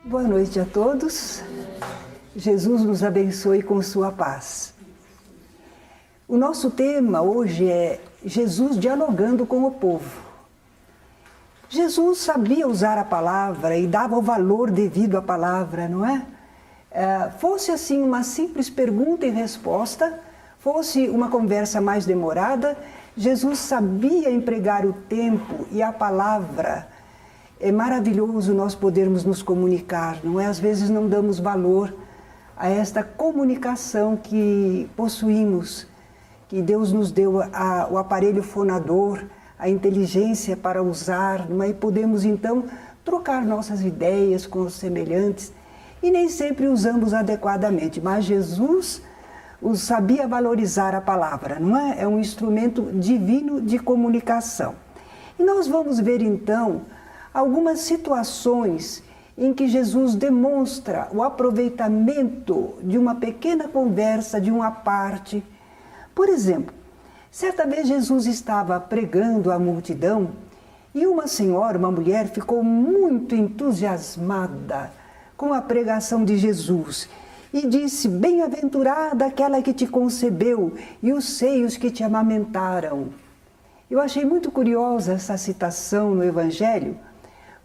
Boa noite a todos. Jesus nos abençoe com sua paz. O nosso tema hoje é Jesus dialogando com o povo. Jesus sabia usar a palavra e dava o valor devido à palavra, não é? Fosse assim uma simples pergunta e resposta, fosse uma conversa mais demorada, Jesus sabia empregar o tempo e a palavra. É maravilhoso nós podermos nos comunicar, não é? Às vezes não damos valor a esta comunicação que possuímos, que Deus nos deu o aparelho fonador, a inteligência para usar, não é? E podemos então trocar nossas ideias com os semelhantes e nem sempre usamos adequadamente, mas Jesus sabia valorizar a palavra, não é? É um instrumento divino de comunicação. E nós vamos ver então algumas situações em que Jesus demonstra o aproveitamento de uma pequena conversa, de uma parte. Por exemplo, certa vez Jesus estava pregando à multidão e uma senhora, uma mulher, ficou muito entusiasmada com a pregação de Jesus e disse: "Bem-aventurada aquela que te concebeu e os seios que te amamentaram." Eu achei muito curiosa essa citação no Evangelho,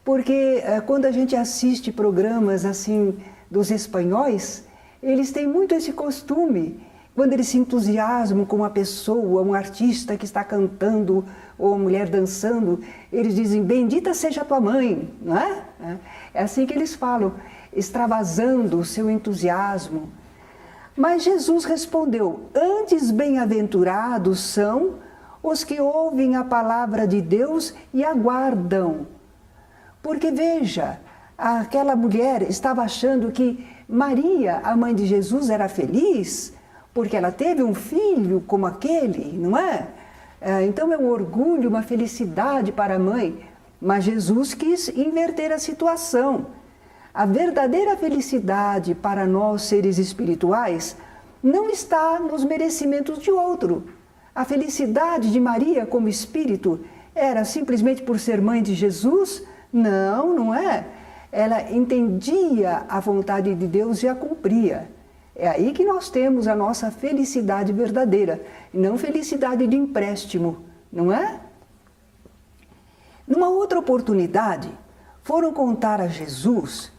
porque quando a gente assiste programas assim dos espanhóis, eles têm muito esse costume. Quando eles se entusiasmam com uma pessoa, um artista que está cantando ou uma mulher dançando, eles dizem: "Bendita seja tua mãe", não é? É assim que eles falam, extravasando o seu entusiasmo. Mas Jesus respondeu: "Antes bem-aventurados são os que ouvem a palavra de Deus e aguardam." Porque veja, aquela mulher estava achando que Maria, a mãe de Jesus, era feliz porque ela teve um filho como aquele, não é? Então é um orgulho, uma felicidade para a mãe. Mas Jesus quis inverter a situação. A verdadeira felicidade para nós, seres espirituais, não está nos merecimentos de outro. A felicidade de Maria como espírito era simplesmente por ser mãe de Jesus? Não, não é. Ela entendia a vontade de Deus e a cumpria. É aí que nós temos a nossa felicidade verdadeira, não felicidade de empréstimo, não é? Numa outra oportunidade, foram contar a Jesus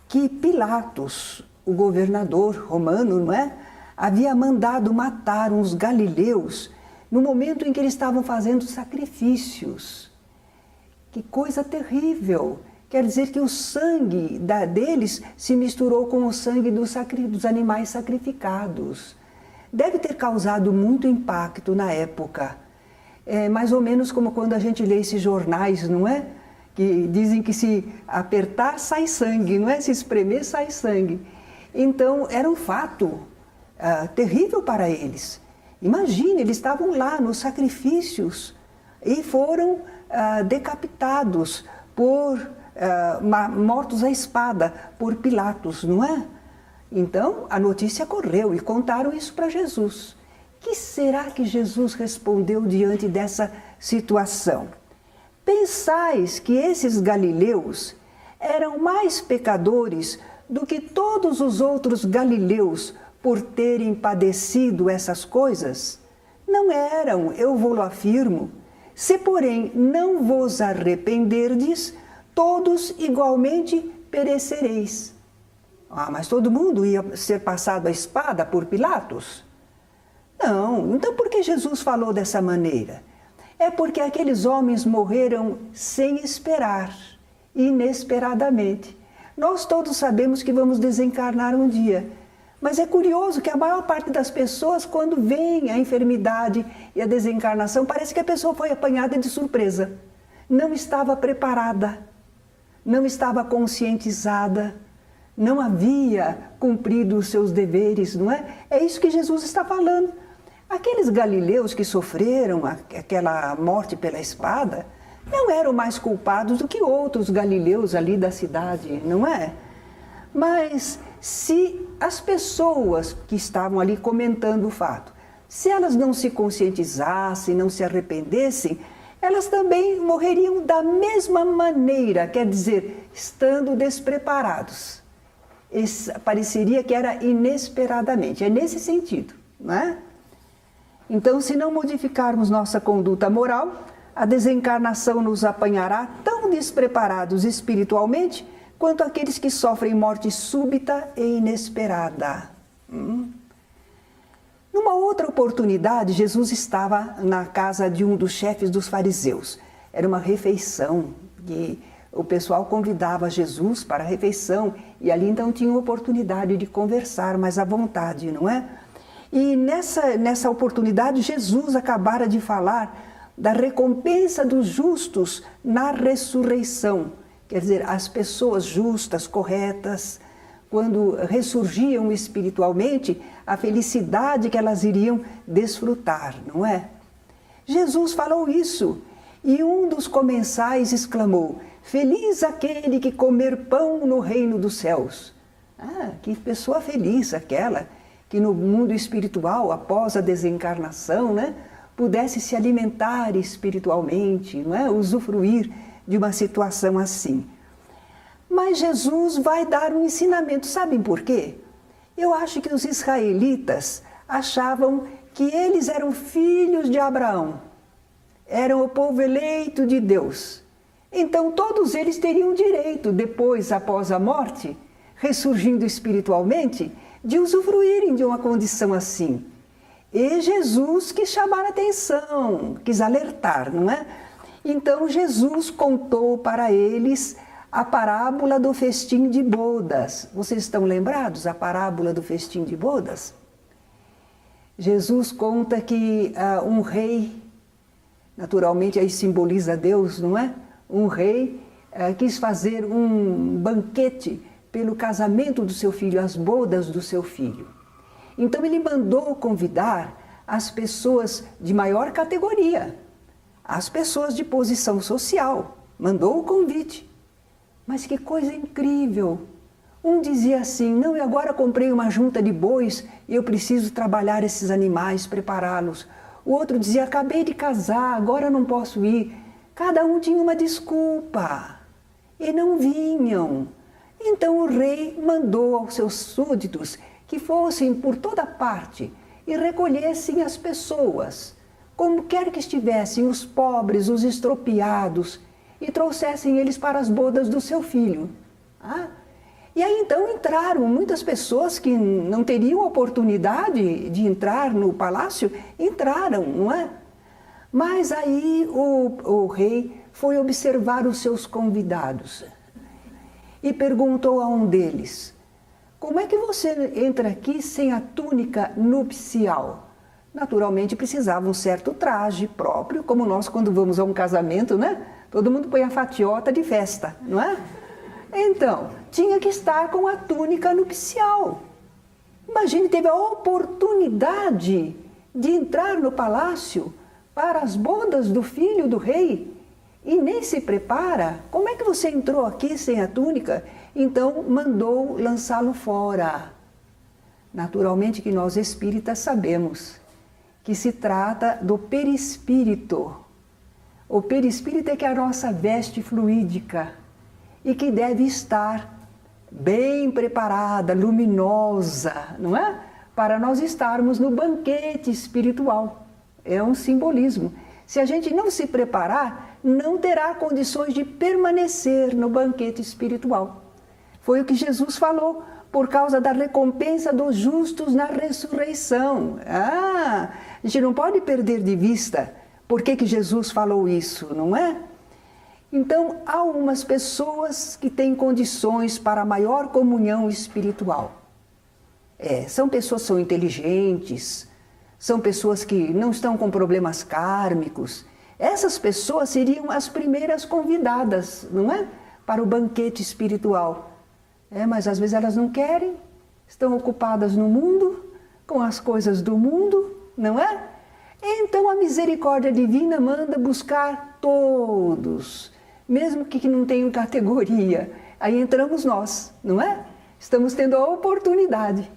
que Pilatos, o governador romano, não é? Havia mandado matar uns galileus no momento em que eles estavam fazendo sacrifícios. Que coisa terrível! Quer dizer que o sangue deles se misturou com o sangue dos animais sacrificados. Deve ter causado muito impacto na época. É mais ou menos como quando a gente lê esses jornais, não é? Que dizem que se apertar sai sangue, não é? Se espremer sai sangue. Então era um fato terrível para eles. Imagine, eles estavam lá nos sacrifícios e foram decapitados mortos à espada por Pilatos, não é? Então a notícia correu e contaram isso para Jesus. Que será que Jesus respondeu diante dessa situação? Pensais que esses galileus eram mais pecadores do que todos os outros galileus por terem padecido essas coisas? Não eram, eu vou-lo afirmo. Se, porém, não vos arrependerdes, todos igualmente perecereis. Mas todo mundo ia ser passado a espada por Pilatos? Não, então por que Jesus falou dessa maneira? É porque aqueles homens morreram sem esperar, inesperadamente. Nós todos sabemos que vamos desencarnar um dia. Mas é curioso que a maior parte das pessoas, quando vem a enfermidade e a desencarnação, parece que a pessoa foi apanhada de surpresa. Não estava preparada, não estava conscientizada, não havia cumprido os seus deveres, não é? É isso que Jesus está falando. Aqueles galileus que sofreram aquela morte pela espada, não eram mais culpados do que outros galileus ali da cidade, não é? Mas se as pessoas que estavam ali comentando o fato, se elas não se conscientizassem, não se arrependessem, elas também morreriam da mesma maneira, quer dizer, estando despreparados. Pareceria que era inesperadamente, é nesse sentido, não é? Então, se não modificarmos nossa conduta moral, a desencarnação nos apanhará tão despreparados espiritualmente quanto aqueles que sofrem morte súbita e inesperada. Numa outra oportunidade, Jesus estava na casa de um dos chefes dos fariseus. Era uma refeição e o pessoal convidava Jesus para a refeição e ali então tinha oportunidade de conversar mais à vontade, não é? E nessa oportunidade, Jesus acabara de falar da recompensa dos justos na ressurreição. Quer dizer, as pessoas justas, corretas, quando ressurgiam espiritualmente, a felicidade que elas iriam desfrutar, não é? Jesus falou isso e um dos comensais exclamou: feliz aquele que comer pão no reino dos céus. Ah, que pessoa feliz aquela que no mundo espiritual, após a desencarnação, né, pudesse se alimentar espiritualmente, não é? Usufruir de uma situação assim. Mas Jesus vai dar um ensinamento, sabem por quê? Eu acho que os israelitas achavam que eles eram filhos de Abraão, eram o povo eleito de Deus. Então todos eles teriam direito, depois, após a morte, ressurgindo espiritualmente, de usufruírem de uma condição assim. E Jesus quis chamar a atenção, quis alertar, não é? Então Jesus contou para eles a parábola do festim de bodas. Vocês estão lembrados a parábola do festim de bodas? Jesus conta que um rei, naturalmente aí simboliza Deus, não é? Um rei quis fazer um banquete pelo casamento do seu filho, as bodas do seu filho. Então ele mandou convidar as pessoas de maior categoria, as pessoas de posição social, mandou o convite. Mas que coisa incrível! Um dizia assim: não, eu agora comprei uma junta de bois e eu preciso trabalhar esses animais, prepará-los. O outro dizia: acabei de casar, agora não posso ir. Cada um tinha uma desculpa e não vinham. Então o rei mandou aos seus súditos que fossem por toda parte e recolhessem as pessoas, como quer que estivessem, os pobres, os estropiados, e trouxessem eles para as bodas do seu filho. E aí então entraram muitas pessoas que não teriam oportunidade de entrar no palácio, entraram, não é? Mas aí o rei foi observar os seus convidados e perguntou a um deles: como é que você entra aqui sem a túnica nupcial? Naturalmente precisava um certo traje próprio, como nós quando vamos a um casamento, né? Todo mundo põe a fatiota de festa, não é? Então, tinha que estar com a túnica nupcial. Imagine, teve a oportunidade de entrar no palácio para as bodas do filho do rei e nem se prepara. Como é que você entrou aqui sem a túnica? Então, mandou lançá-lo fora. Naturalmente que nós espíritas sabemos que se trata do perispírito. O perispírito é que é a nossa veste fluídica e que deve estar bem preparada, luminosa, não é? Para nós estarmos no banquete espiritual. É um simbolismo. Se a gente não se preparar, não terá condições de permanecer no banquete espiritual. Foi o que Jesus falou, por causa da recompensa dos justos na ressurreição. A gente não pode perder de vista por que Jesus falou isso, não é? Então, há umas pessoas que têm condições para maior comunhão espiritual. São pessoas que são inteligentes, são pessoas que não estão com problemas kármicos. Essas pessoas seriam as primeiras convidadas, não é? Para o banquete espiritual. Mas às vezes elas não querem, estão ocupadas no mundo, com as coisas do mundo, não é? Então a misericórdia divina manda buscar todos, mesmo que não tenham categoria. Aí entramos nós, não é? Estamos tendo a oportunidade.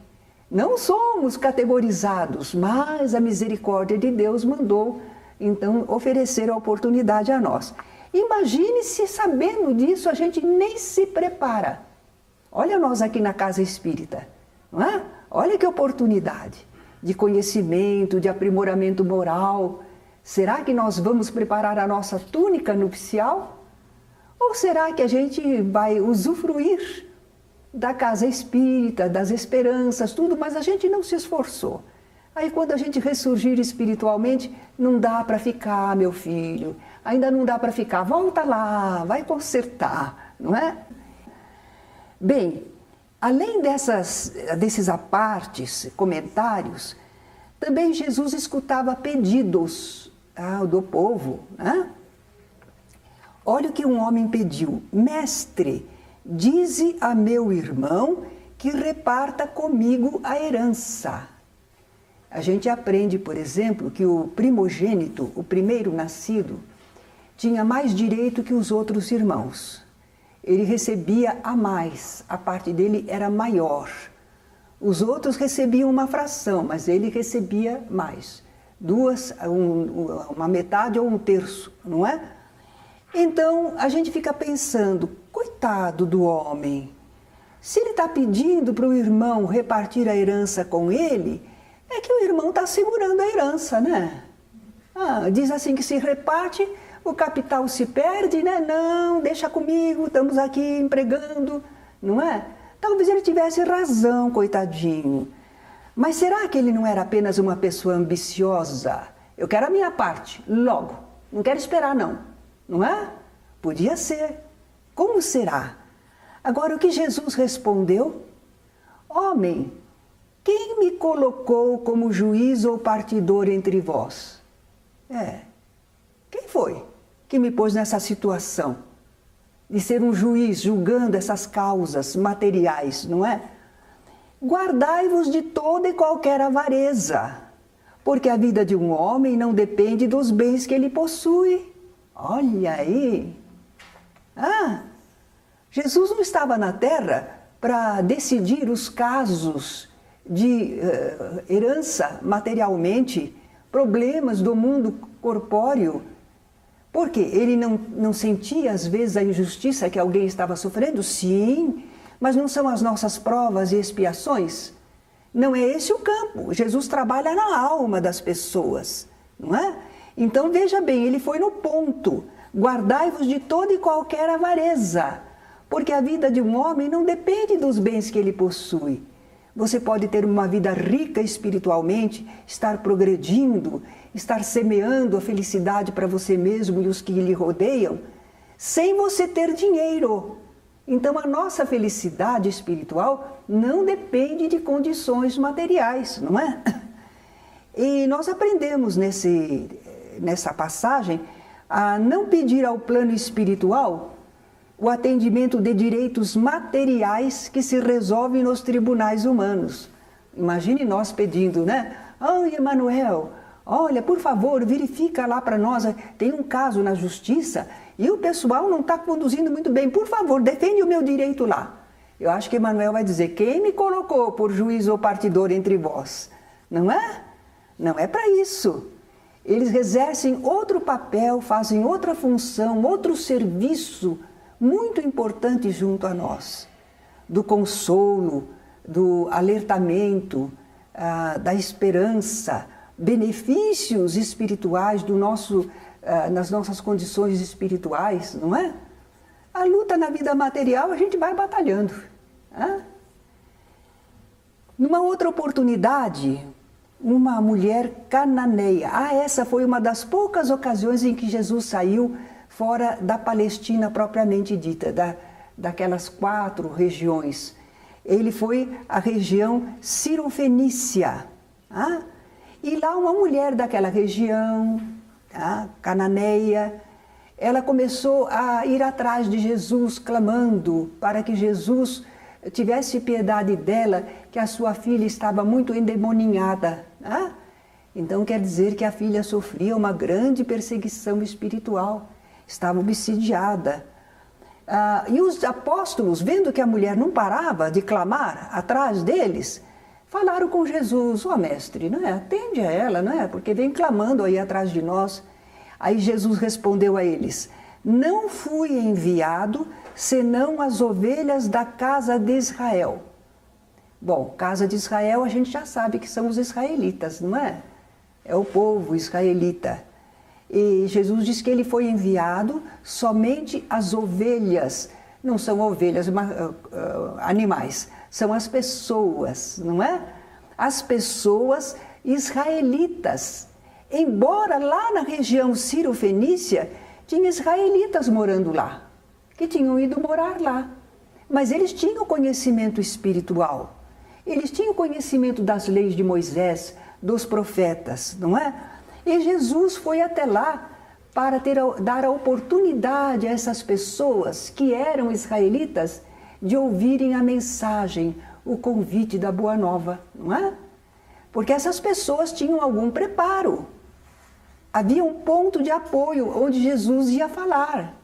Não somos categorizados, mas a misericórdia de Deus mandou então oferecer a oportunidade a nós. Imagine se sabendo disso a gente nem se prepara. Olha nós aqui na Casa Espírita, não é? Olha que oportunidade de conhecimento, de aprimoramento moral. Será que nós vamos preparar a nossa túnica nupcial? Ou será que a gente vai usufruir da Casa Espírita, das esperanças, tudo, mas a gente não se esforçou? Aí quando a gente ressurgir espiritualmente, não dá para ficar, meu filho, ainda não dá para ficar, volta lá, vai consertar, não é? Bem, além desses apartes, comentários, também Jesus escutava pedidos do povo, né? Olha o que um homem pediu: mestre, dize a meu irmão que reparta comigo a herança. A gente aprende, por exemplo, que o primogênito, o primeiro nascido, tinha mais direito que os outros irmãos. Ele recebia a mais, a parte dele era maior. Os outros recebiam uma fração, mas ele recebia mais. Uma metade ou um terço, não é? Então, a gente fica pensando, coitado do homem, se ele está pedindo para o irmão repartir a herança com ele, é que o irmão está segurando a herança, né? Diz assim que se reparte, o capital se perde, né? Não, deixa comigo, estamos aqui empregando, não é? Talvez ele tivesse razão, coitadinho. Mas será que ele não era apenas uma pessoa ambiciosa? Eu quero a minha parte, logo, não quero esperar não. Não é? Podia ser. Como será? Agora, o que Jesus respondeu? Homem, quem me colocou como juiz ou partidor entre vós? Quem foi que me pôs nessa situação de ser um juiz julgando essas causas materiais, não é? Guardai-vos de toda e qualquer avareza, porque a vida de um homem não depende dos bens que ele possui. Olha aí! Jesus não estava na Terra para decidir os casos de herança materialmente, problemas do mundo corpóreo. Porque ele não sentia, às vezes, a injustiça que alguém estava sofrendo? Sim, mas não são as nossas provas e expiações? Não é esse o campo. Jesus trabalha na alma das pessoas, não é? Então, veja bem, ele foi no ponto. Guardai-vos de toda e qualquer avareza, porque a vida de um homem não depende dos bens que ele possui. Você pode ter uma vida rica espiritualmente, estar progredindo, estar semeando a felicidade para você mesmo e os que lhe rodeiam, sem você ter dinheiro. Então, a nossa felicidade espiritual não depende de condições materiais, não é? E nós aprendemos nessa passagem a não pedir ao plano espiritual o atendimento de direitos materiais que se resolvem nos tribunais humanos. Imagine nós pedindo, né? Emanuel, olha, por favor, verifica lá para nós, tem um caso na justiça e o pessoal não está conduzindo muito bem, por favor, defende o meu direito lá. Eu acho que Emanuel vai dizer, quem me colocou por juiz ou partidor entre vós? Não é? Não é para isso. Eles exercem outro papel, fazem outra função, outro serviço muito importante junto a nós. Do consolo, do alertamento, da esperança, benefícios espirituais nas nossas condições espirituais, não é? A luta na vida material a gente vai batalhando. Numa outra oportunidade, uma mulher cananeia. Essa foi uma das poucas ocasiões em que Jesus saiu fora da Palestina propriamente dita, daquelas 4 regiões. Ele foi à região Cirofenícia. E lá uma mulher daquela região, cananeia, ela começou a ir atrás de Jesus, clamando para que Jesus tivesse piedade dela, que a sua filha estava muito endemoninhada. Então quer dizer que a filha sofria uma grande perseguição espiritual, estava obsidiada. E os apóstolos, vendo que a mulher não parava de clamar atrás deles, falaram com Jesus, mestre, não é? Atende a ela, não é? Porque vem clamando aí atrás de nós. Aí Jesus respondeu a eles: não fui enviado senão as ovelhas da casa de Israel. Bom, casa de Israel a gente já sabe que são os israelitas, não é? É o povo israelita. E Jesus diz que ele foi enviado somente as ovelhas, não são ovelhas, animais, são as pessoas, não é? As pessoas israelitas. Embora lá na região Sírio-Fenícia tinha israelitas morando lá, que tinham ido morar lá. Mas eles tinham conhecimento espiritual, eles tinham conhecimento das leis de Moisés, dos profetas, não é? E Jesus foi até lá para dar a oportunidade a essas pessoas que eram israelitas de ouvirem a mensagem, o convite da Boa Nova, não é? Porque essas pessoas tinham algum preparo. Havia um ponto de apoio onde Jesus ia falar.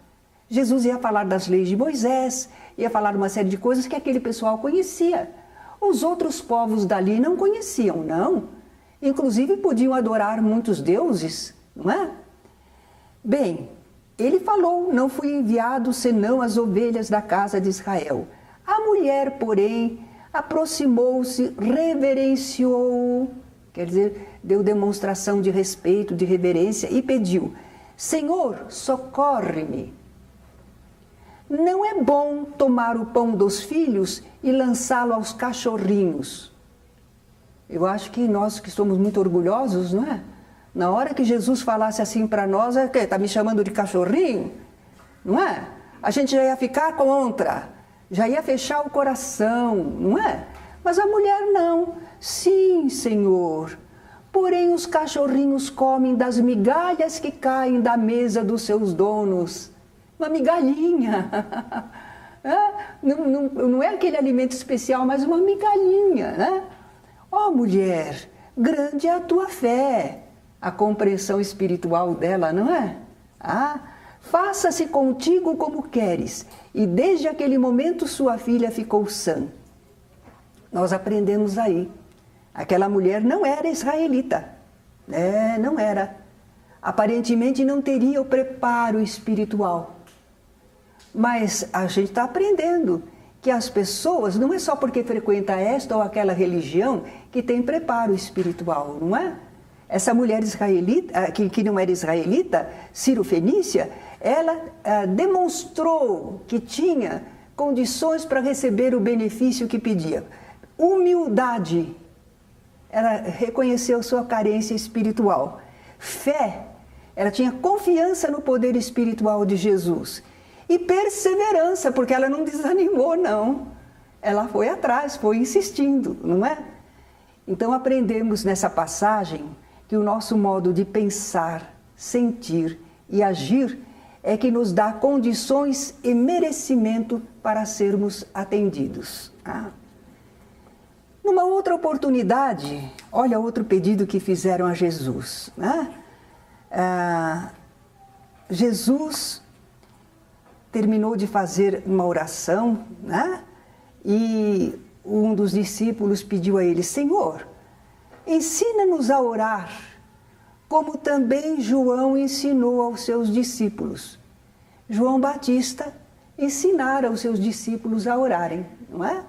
Jesus ia falar das leis de Moisés, ia falar uma série de coisas que aquele pessoal conhecia. Os outros povos dali não conheciam, não. Inclusive podiam adorar muitos deuses, não é? Bem, ele falou: não fui enviado senão as ovelhas da casa de Israel. A mulher, porém, aproximou-se, reverenciou, quer dizer, deu demonstração de respeito, de reverência e pediu: Senhor, socorre-me. Não é bom tomar o pão dos filhos e lançá-lo aos cachorrinhos. Eu acho que nós que somos muito orgulhosos, não é? Na hora que Jesus falasse assim para nós, está me chamando de cachorrinho? Não é? A gente já ia ficar contra, já ia fechar o coração, não é? Mas a mulher não. Sim, Senhor. Porém, os cachorrinhos comem das migalhas que caem da mesa dos seus donos. Uma migalhinha. Não é aquele alimento especial, mas uma migalhinha, né? Ó mulher, grande é a tua fé. A compreensão espiritual dela, não é? Faça-se contigo como queres. E desde aquele momento sua filha ficou sã. Nós aprendemos aí. Aquela mulher não era israelita. Não era. Aparentemente não teria o preparo espiritual. Mas a gente está aprendendo que as pessoas, não é só porque frequenta esta ou aquela religião que tem preparo espiritual, não é? Essa mulher israelita, que não era israelita, Sírio-Fenícia, ela demonstrou que tinha condições para receber o benefício que pedia. Humildade, ela reconheceu sua carência espiritual. Fé, ela tinha confiança no poder espiritual de Jesus. E perseverança, porque ela não desanimou, não. Ela foi atrás, foi insistindo, não é? Então aprendemos nessa passagem que o nosso modo de pensar, sentir e agir é que nos dá condições e merecimento para sermos atendidos. Numa outra oportunidade, olha outro pedido que fizeram a Jesus. Jesus terminou de fazer uma oração, e um dos discípulos pediu a ele: Senhor, ensina-nos a orar, como também João ensinou aos seus discípulos. João Batista ensinara aos seus discípulos a orarem, não é?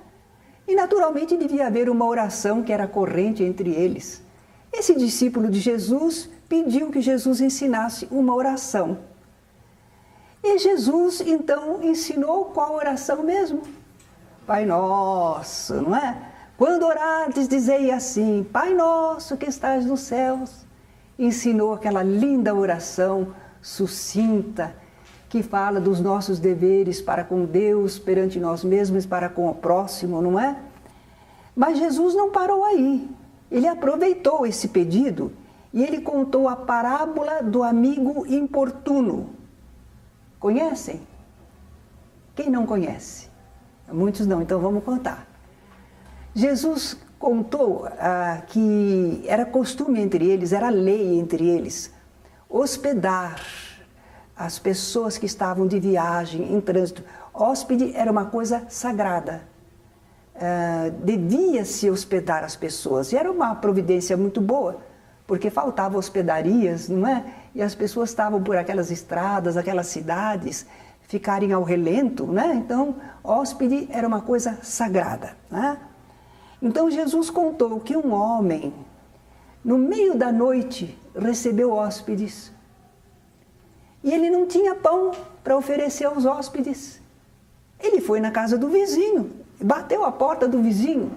E naturalmente devia haver uma oração que era corrente entre eles. Esse discípulo de Jesus pediu que Jesus ensinasse uma oração. E Jesus então ensinou qual oração mesmo? Pai Nosso, não é? Quando orardes, dizei assim: Pai Nosso que estás nos céus. Ensinou aquela linda oração sucinta que fala dos nossos deveres para com Deus, perante nós mesmos e para com o próximo, não é? Mas Jesus não parou aí. Ele aproveitou esse pedido e ele contou a parábola do amigo importuno. Conhecem? Quem não conhece? Muitos não, então vamos contar. Jesus contou que era costume entre eles, era lei entre eles, hospedar as pessoas que estavam de viagem, em trânsito. Hóspede era uma coisa sagrada. Devia-se hospedar as pessoas. E era uma providência muito boa, porque faltavam hospedarias, não é? E as pessoas estavam por aquelas estradas, aquelas cidades, ficarem ao relento, né? Então, hóspede era uma coisa sagrada, né? Então, Jesus contou que um homem, no meio da noite, recebeu hóspedes. E ele não tinha pão para oferecer aos hóspedes. Ele foi na casa do vizinho, bateu a porta do vizinho.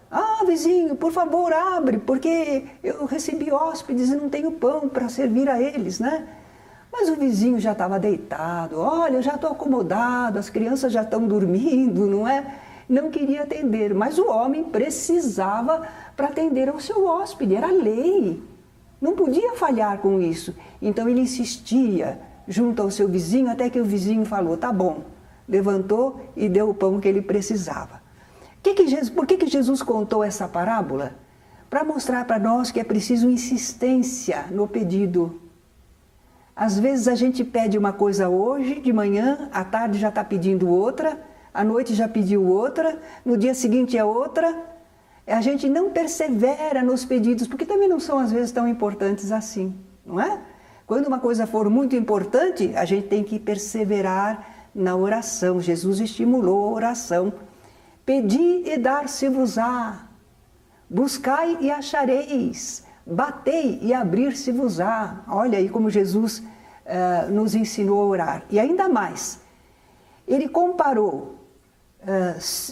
Ah, vizinho, por favor, abre, porque eu recebi hóspedes e não tenho pão para servir a eles, né? Mas o vizinho já estava deitado. Olha, eu já estou acomodado, as crianças já estão dormindo, não é? Não queria atender, mas o homem precisava para atender ao seu hóspede, era lei. Não podia falhar com isso. Então ele insistia junto ao seu vizinho, até que o vizinho falou, tá bom. Levantou e deu o pão que ele precisava. Por que Jesus contou essa parábola? Para mostrar para nós que é preciso insistência no pedido. Às vezes a gente pede uma coisa hoje, de manhã, à tarde já está pedindo outra, à noite já pediu outra, no dia seguinte é outra. A gente não persevera nos pedidos, porque também não são às vezes tão importantes assim, não é? Quando uma coisa for muito importante, a gente tem que perseverar na oração. Jesus estimulou a oração. Pedi e dar-se-vos-á, buscai e achareis, batei e abrir-se-vos-á. Olha aí como Jesus nos ensinou a orar. E ainda mais, ele comparou,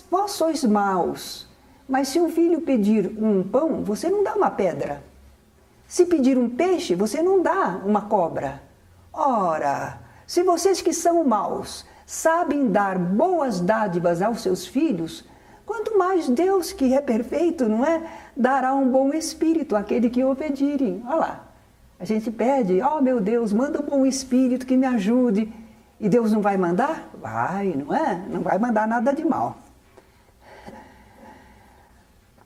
vós sois maus, mas se um filho pedir um pão, você não dá uma pedra. Se pedir um peixe, você não dá uma cobra. Ora, se vocês que são maus sabem dar boas dádivas aos seus filhos, quanto mais Deus, que é perfeito, não é? Dará um bom espírito àquele que o pedirem. Olha lá, a gente pede, oh meu Deus, manda um bom espírito que me ajude. E Deus não vai mandar? Vai, não é? Não vai mandar nada de mal.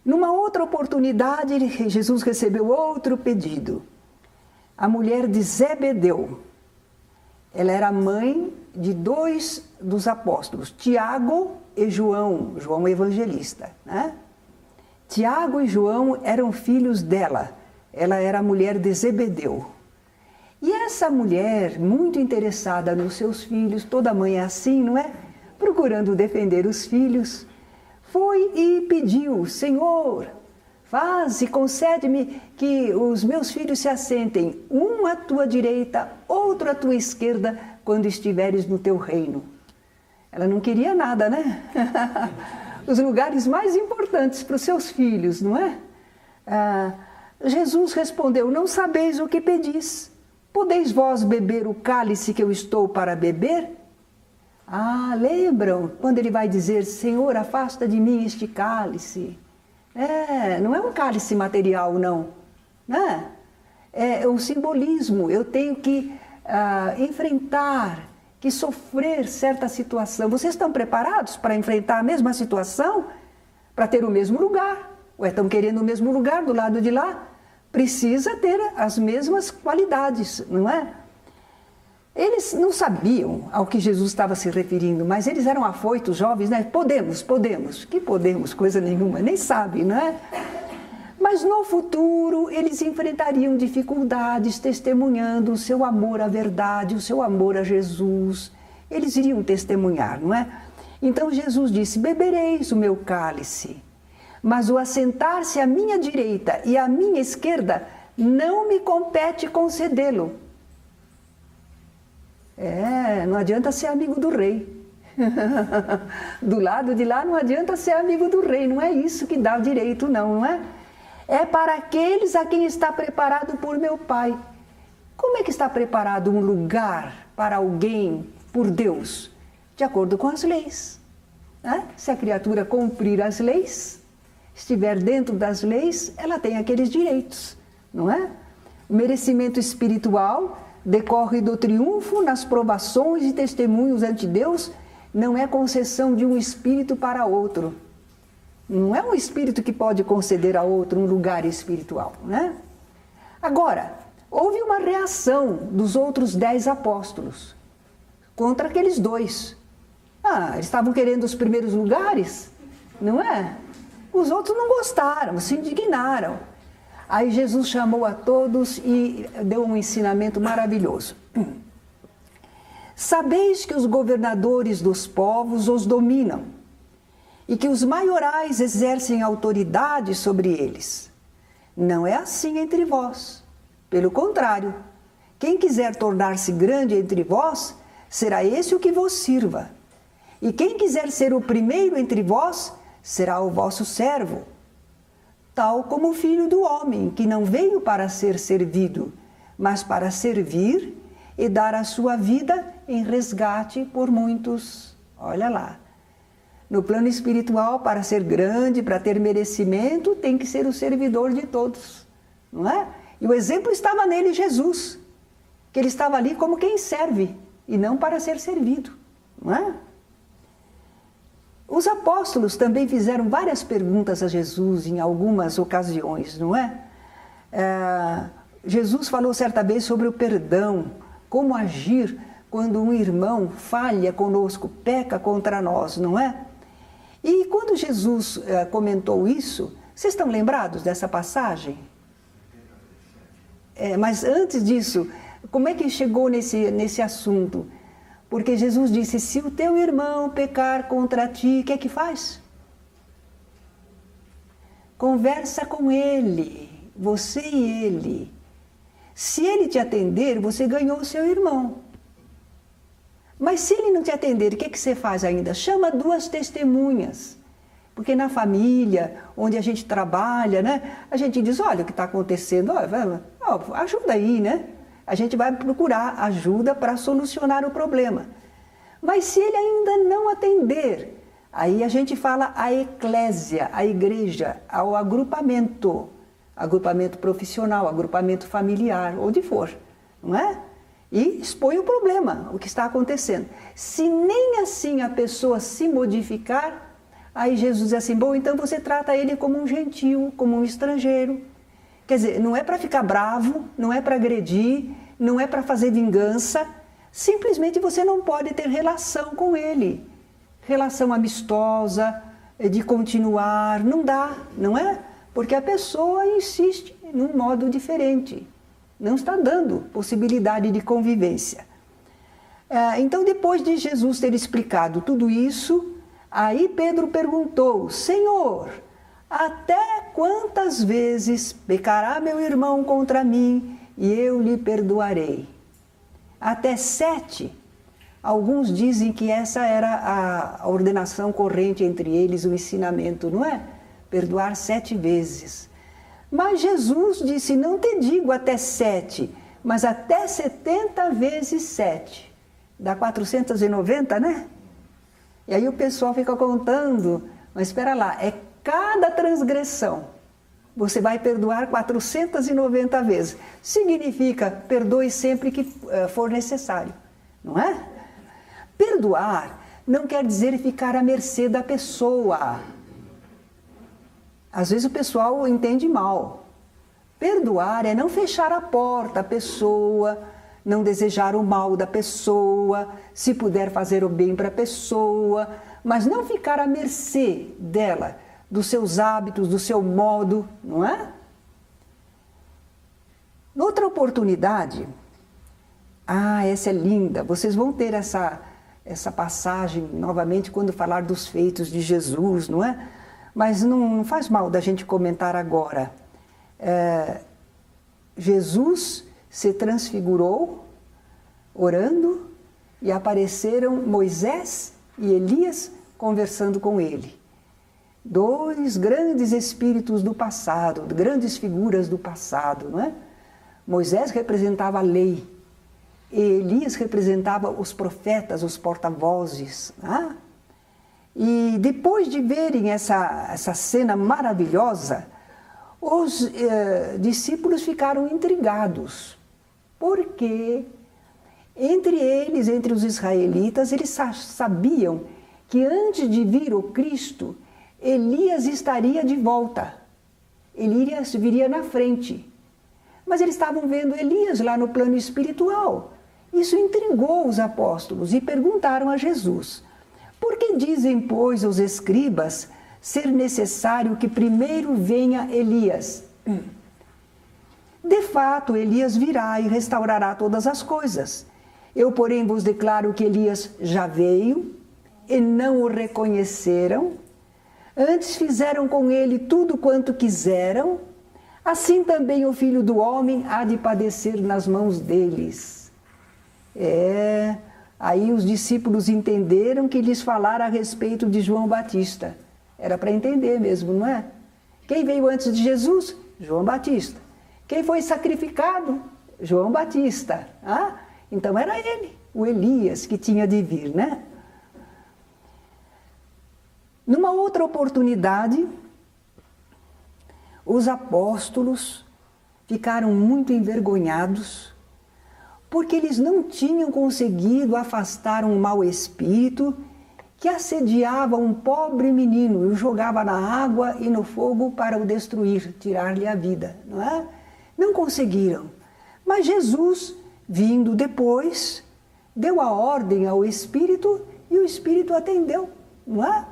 Numa outra oportunidade, Jesus recebeu outro pedido. A mulher de Zebedeu. Ela era mãe de 2 dos apóstolos, Tiago e João, João evangelista, né? Tiago e João eram filhos dela. Ela era a mulher de Zebedeu. E essa mulher, muito interessada nos seus filhos, toda mãe é assim, não é? Procurando defender os filhos, foi e pediu, Senhor, faz e concede-me que os meus filhos se assentem, um à tua direita, outro à tua esquerda, quando estiveres no teu reino. Ela não queria nada, né? Os lugares mais importantes para os seus filhos, não é? Jesus respondeu, não sabeis o que pedis. Podeis vós beber o cálice que eu estou para beber? Ah, lembram quando ele vai dizer, Senhor, afasta de mim este cálice. Não é um cálice material, não. Né? É um simbolismo. Eu tenho que enfrentar, que sofrer certa situação. Vocês estão preparados para enfrentar a mesma situação? Para ter o mesmo lugar? Ué, estão querendo o mesmo lugar do lado de lá? Precisa ter as mesmas qualidades, não é? Eles não sabiam ao que Jesus estava se referindo, mas eles eram afoitos, jovens, né? Podemos. Que podemos? Coisa nenhuma, nem sabe, não é? Mas no futuro eles enfrentariam dificuldades testemunhando o seu amor à verdade, o seu amor a Jesus. Eles iriam testemunhar, não é? Então Jesus disse, bebereis o meu cálice, mas o assentar-se à minha direita e à minha esquerda não me compete concedê-lo. Não adianta ser amigo do rei. Do lado de lá não adianta ser amigo do rei, não é isso que dá o direito, não é? É para aqueles a quem está preparado por meu Pai. Como é que está preparado um lugar para alguém por Deus? De acordo com as leis. Se a criatura cumprir as leis, estiver dentro das leis, ela tem aqueles direitos, não é? O merecimento espiritual decorre do triunfo nas provações e testemunhos ante Deus, não é concessão de um espírito para outro. Não é um espírito que pode conceder a outro um lugar espiritual, né? Agora, houve uma reação dos outros 10 apóstolos contra aqueles 2. Eles estavam querendo os primeiros lugares, não é? Os outros não gostaram, se indignaram. Aí Jesus chamou a todos e deu um ensinamento maravilhoso. Sabeis que os governadores dos povos os dominam e que os maiorais exercem autoridade sobre eles. Não é assim entre vós. Pelo contrário, quem quiser tornar-se grande entre vós, será esse o que vos sirva. E quem quiser ser o primeiro entre vós, será o vosso servo. Tal como o Filho do Homem, que não veio para ser servido, mas para servir e dar a sua vida em resgate por muitos. Olha lá. No plano espiritual, para ser grande, para ter merecimento, tem que ser o servidor de todos, não é? E o exemplo estava nele, Jesus, que ele estava ali como quem serve e não para ser servido, não é? Os apóstolos também fizeram várias perguntas a Jesus em algumas ocasiões, não é? Jesus falou certa vez sobre o perdão, como agir quando um irmão falha conosco, peca contra nós, não é? E quando Jesus comentou isso, vocês estão lembrados dessa passagem? Mas antes disso, como é que chegou nesse assunto? Porque Jesus disse, se o teu irmão pecar contra ti, o que é que faz? Conversa com ele, você e ele. Se ele te atender, você ganhou o seu irmão. Mas se ele não te atender, o que você faz ainda? Chama 2 testemunhas. Porque na família, onde a gente trabalha, né, a gente diz, olha o que está acontecendo, ajuda aí, né? A gente vai procurar ajuda para solucionar o problema. Mas se ele ainda não atender, aí a gente fala a eclésia, a igreja, ao agrupamento profissional, agrupamento familiar, onde for, não é? E expõe o problema, o que está acontecendo. Se nem assim a pessoa se modificar, aí Jesus diz assim, bom, então você trata ele como um gentil, como um estrangeiro. Quer dizer, não é para ficar bravo, não é para agredir, não é para fazer vingança, simplesmente você não pode ter relação com ele. Relação amistosa, de continuar, não dá, não é? Porque a pessoa insiste num modo diferente. Não está dando possibilidade de convivência. Então, depois de Jesus ter explicado tudo isso, aí Pedro perguntou, Senhor, até quantas vezes pecará meu irmão contra mim e eu lhe perdoarei? Até 7. Alguns dizem que essa era a ordenação corrente entre eles, o ensinamento, não é? Perdoar 7 vezes. Mas Jesus disse, não te digo até 7, mas até 70 vezes 7. Dá 490, né? E aí o pessoal fica contando, mas espera lá, é cada transgressão. Você vai perdoar 490 vezes. Significa, perdoe sempre que for necessário, não é? Perdoar não quer dizer ficar à mercê da pessoa. Às vezes o pessoal entende mal. Perdoar é não fechar a porta à pessoa, não desejar o mal da pessoa, se puder fazer o bem para a pessoa, mas não ficar à mercê dela, dos seus hábitos, do seu modo, não é? Noutra oportunidade, essa é linda, vocês vão ter essa passagem novamente quando falar dos feitos de Jesus, não é? Mas não faz mal da gente comentar agora. Jesus se transfigurou orando e apareceram Moisés e Elias conversando com ele. 2 grandes espíritos do passado, grandes figuras do passado, não é? Moisés representava a lei e Elias representava os profetas, os porta-vozes, não é? E depois de verem essa cena maravilhosa, os discípulos ficaram intrigados, porque entre eles, entre os israelitas, eles sabiam que antes de vir o Cristo, Elias estaria de volta, Elias viria na frente. Mas eles estavam vendo Elias lá no plano espiritual. Isso intrigou os apóstolos e perguntaram a Jesus, por que dizem, pois, os escribas ser necessário que primeiro venha Elias? De fato, Elias virá e restaurará todas as coisas. Eu, porém, vos declaro que Elias já veio e não o reconheceram. Antes fizeram com ele tudo quanto quiseram. Assim também o Filho do Homem há de padecer nas mãos deles. Aí os discípulos entenderam que lhes falara a respeito de João Batista. Era para entender mesmo, não é? Quem veio antes de Jesus? João Batista. Quem foi sacrificado? João Batista. Então era ele, o Elias, que tinha de vir, né? Numa outra oportunidade, os apóstolos ficaram muito envergonhados porque eles não tinham conseguido afastar um mau espírito que assediava um pobre menino e o jogava na água e no fogo para o destruir, tirar-lhe a vida, não é? Não conseguiram. Mas Jesus, vindo depois, deu a ordem ao espírito e o espírito atendeu, não é?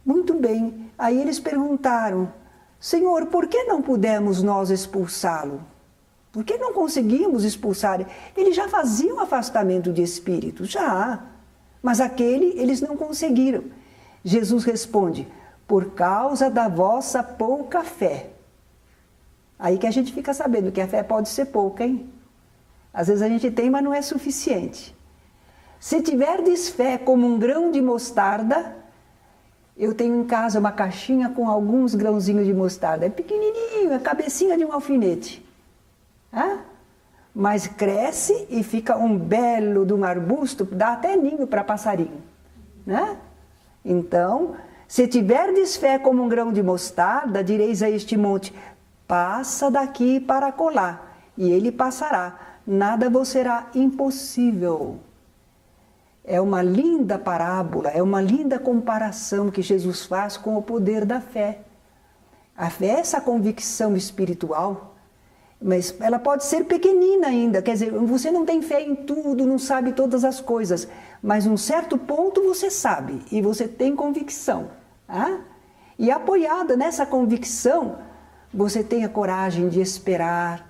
Muito bem. Aí eles perguntaram: Senhor, por que não pudemos nós expulsá-lo? Por que não conseguimos expulsar? Eles já faziam afastamento de espíritos, já. Mas aquele eles não conseguiram. Jesus responde: por causa da vossa pouca fé. Aí que a gente fica sabendo que a fé pode ser pouca, hein? Às vezes a gente tem, mas não é suficiente. Se tiverdes fé como um grão de mostarda, eu tenho em casa uma caixinha com alguns grãozinhos de mostarda. É pequenininho, a cabecinha de um alfinete. Mas cresce e fica um belo de um arbusto, dá até ninho para passarinho, né? Então, se tiverdes fé como um grão de mostarda, direis a este monte: passa daqui para acolá, e ele passará, nada vos será impossível. É uma linda parábola, é uma linda comparação que Jesus faz com o poder da fé. A fé é essa convicção espiritual, mas ela pode ser pequenina ainda, quer dizer, você não tem fé em tudo, não sabe todas as coisas, mas um certo ponto você sabe e você tem convicção. E apoiada nessa convicção, você tem a coragem de esperar,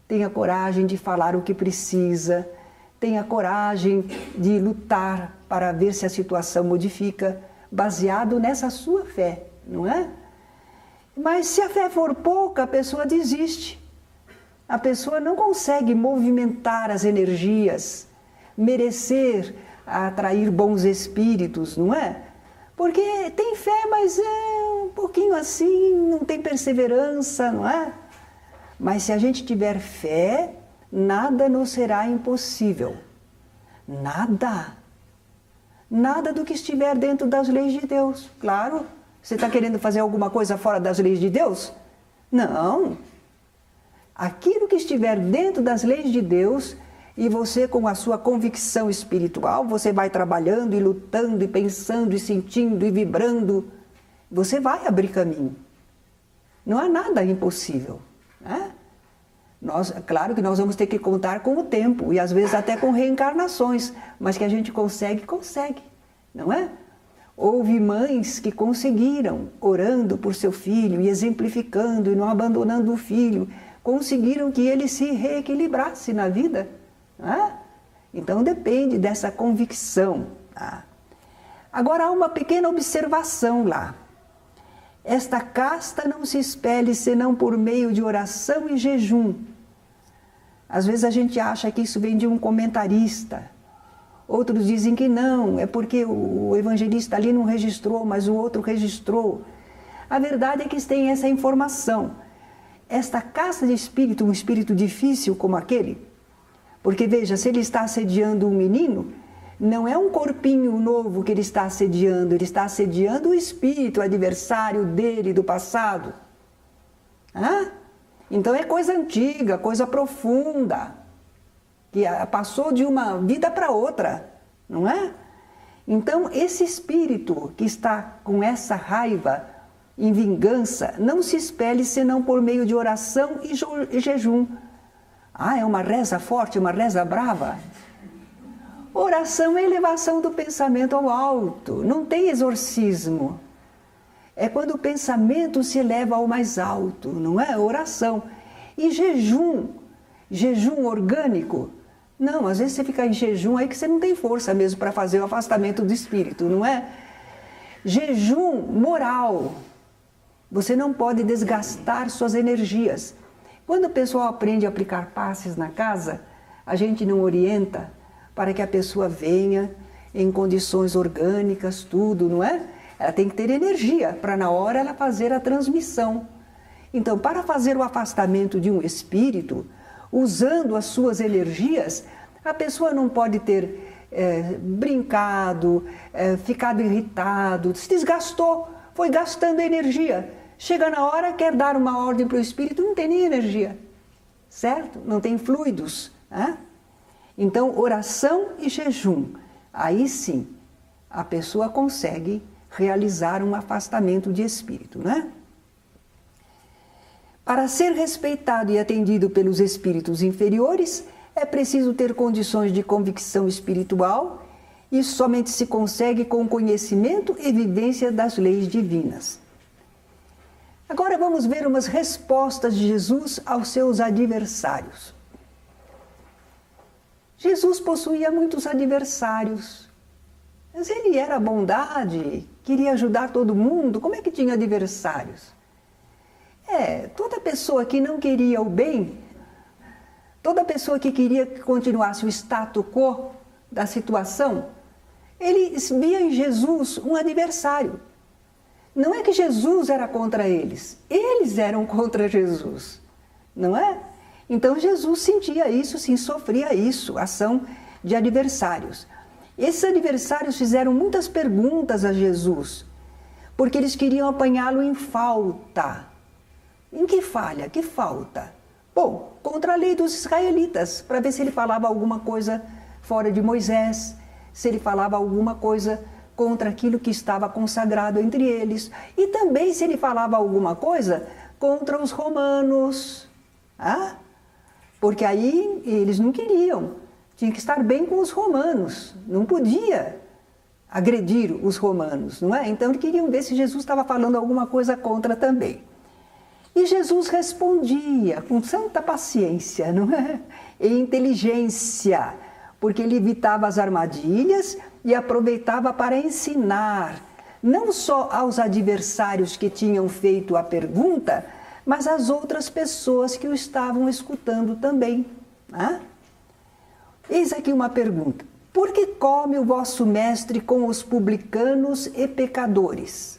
tem a coragem de falar o que precisa, tem a coragem de lutar para ver se a situação modifica, baseado nessa sua fé, não é? Mas se a fé for pouca, a pessoa desiste. A pessoa não consegue movimentar as energias, merecer atrair bons espíritos, não é? Porque tem fé, mas é um pouquinho assim, não tem perseverança, não é? Mas se a gente tiver fé, nada nos será impossível. Nada. Nada do que estiver dentro das leis de Deus. Claro, você está querendo fazer alguma coisa fora das leis de Deus? Não. Aquilo que estiver dentro das leis de Deus, e você com a sua convicção espiritual, você vai trabalhando e lutando e pensando e sentindo e vibrando, você vai abrir caminho. Não há nada impossível, né? Claro que nós vamos ter que contar com o tempo e às vezes até com reencarnações, mas que a gente consegue, não é? Houve mães que conseguiram, orando por seu filho e exemplificando e não abandonando o filho, conseguiram que ele se reequilibrasse na vida. Então depende dessa convicção. Agora há uma pequena observação lá. Esta casta não se expele senão por meio de oração e jejum. Às vezes a gente acha que isso vem de um comentarista. Outros dizem que não, é porque o evangelista ali não registrou, mas o outro registrou. A verdade é que eles têm essa informação. Esta casta de espírito, um espírito difícil como aquele, porque veja, se ele está assediando um menino, não é um corpinho novo que ele está está assediando o espírito, o adversário dele do passado. Então é coisa antiga, coisa profunda, que passou de uma vida para outra, não é? Então esse espírito que está com essa raiva em vingança, não se expele senão por meio de oração e jejum. É uma reza forte, uma reza brava? Oração é elevação do pensamento ao alto, não tem exorcismo. É quando o pensamento se eleva ao mais alto, não é? Oração. E jejum, jejum orgânico, não, às vezes você fica em jejum aí que você não tem força mesmo para fazer o afastamento do espírito, não é? Jejum moral, você não pode desgastar suas energias. Quando o pessoal aprende a aplicar passes na casa, a gente não orienta para que a pessoa venha em condições orgânicas, tudo, não é? Ela tem que ter energia para na hora ela fazer a transmissão. Então, para fazer o afastamento de um espírito, usando as suas energias, a pessoa não pode ter brincado, ficado irritado, se desgastou, foi gastando energia. Chega na hora, quer dar uma ordem para o espírito, não tem nem energia, certo? Não tem fluidos. Né? Então, oração e jejum, aí sim, a pessoa consegue realizar um afastamento de espírito, né? Para ser respeitado e atendido pelos espíritos inferiores, é preciso ter condições de convicção espiritual. Isso somente se consegue com conhecimento e vivência das leis divinas. Agora vamos ver umas respostas de Jesus aos seus adversários. Jesus possuía muitos adversários, mas ele era bondade, queria ajudar todo mundo, como é que tinha adversários? Toda pessoa que não queria o bem, toda pessoa que queria que continuasse o status quo da situação, eles via em Jesus um adversário. Não é que Jesus era contra eles eram contra Jesus, não é? Então Jesus sentia isso, sim, sofria isso, ação de adversários. Esses adversários fizeram muitas perguntas a Jesus, porque eles queriam apanhá-lo em falta. Em que falha? Que falta? Bom, contra a lei dos israelitas, para ver se ele falava alguma coisa fora de Moisés, se ele falava alguma coisa contra aquilo que estava consagrado entre eles, e também se ele falava alguma coisa contra os romanos. Porque aí eles não queriam, tinha que estar bem com os romanos, não podia agredir os romanos, não é? Então eles queriam ver se Jesus estava falando alguma coisa contra também. E Jesus respondia com santa paciência, não é? E inteligência, porque ele evitava as armadilhas e aproveitava para ensinar, não só aos adversários que tinham feito a pergunta, mas às outras pessoas que o estavam escutando também. Eis aqui uma pergunta: por que come o vosso mestre com os publicanos e pecadores?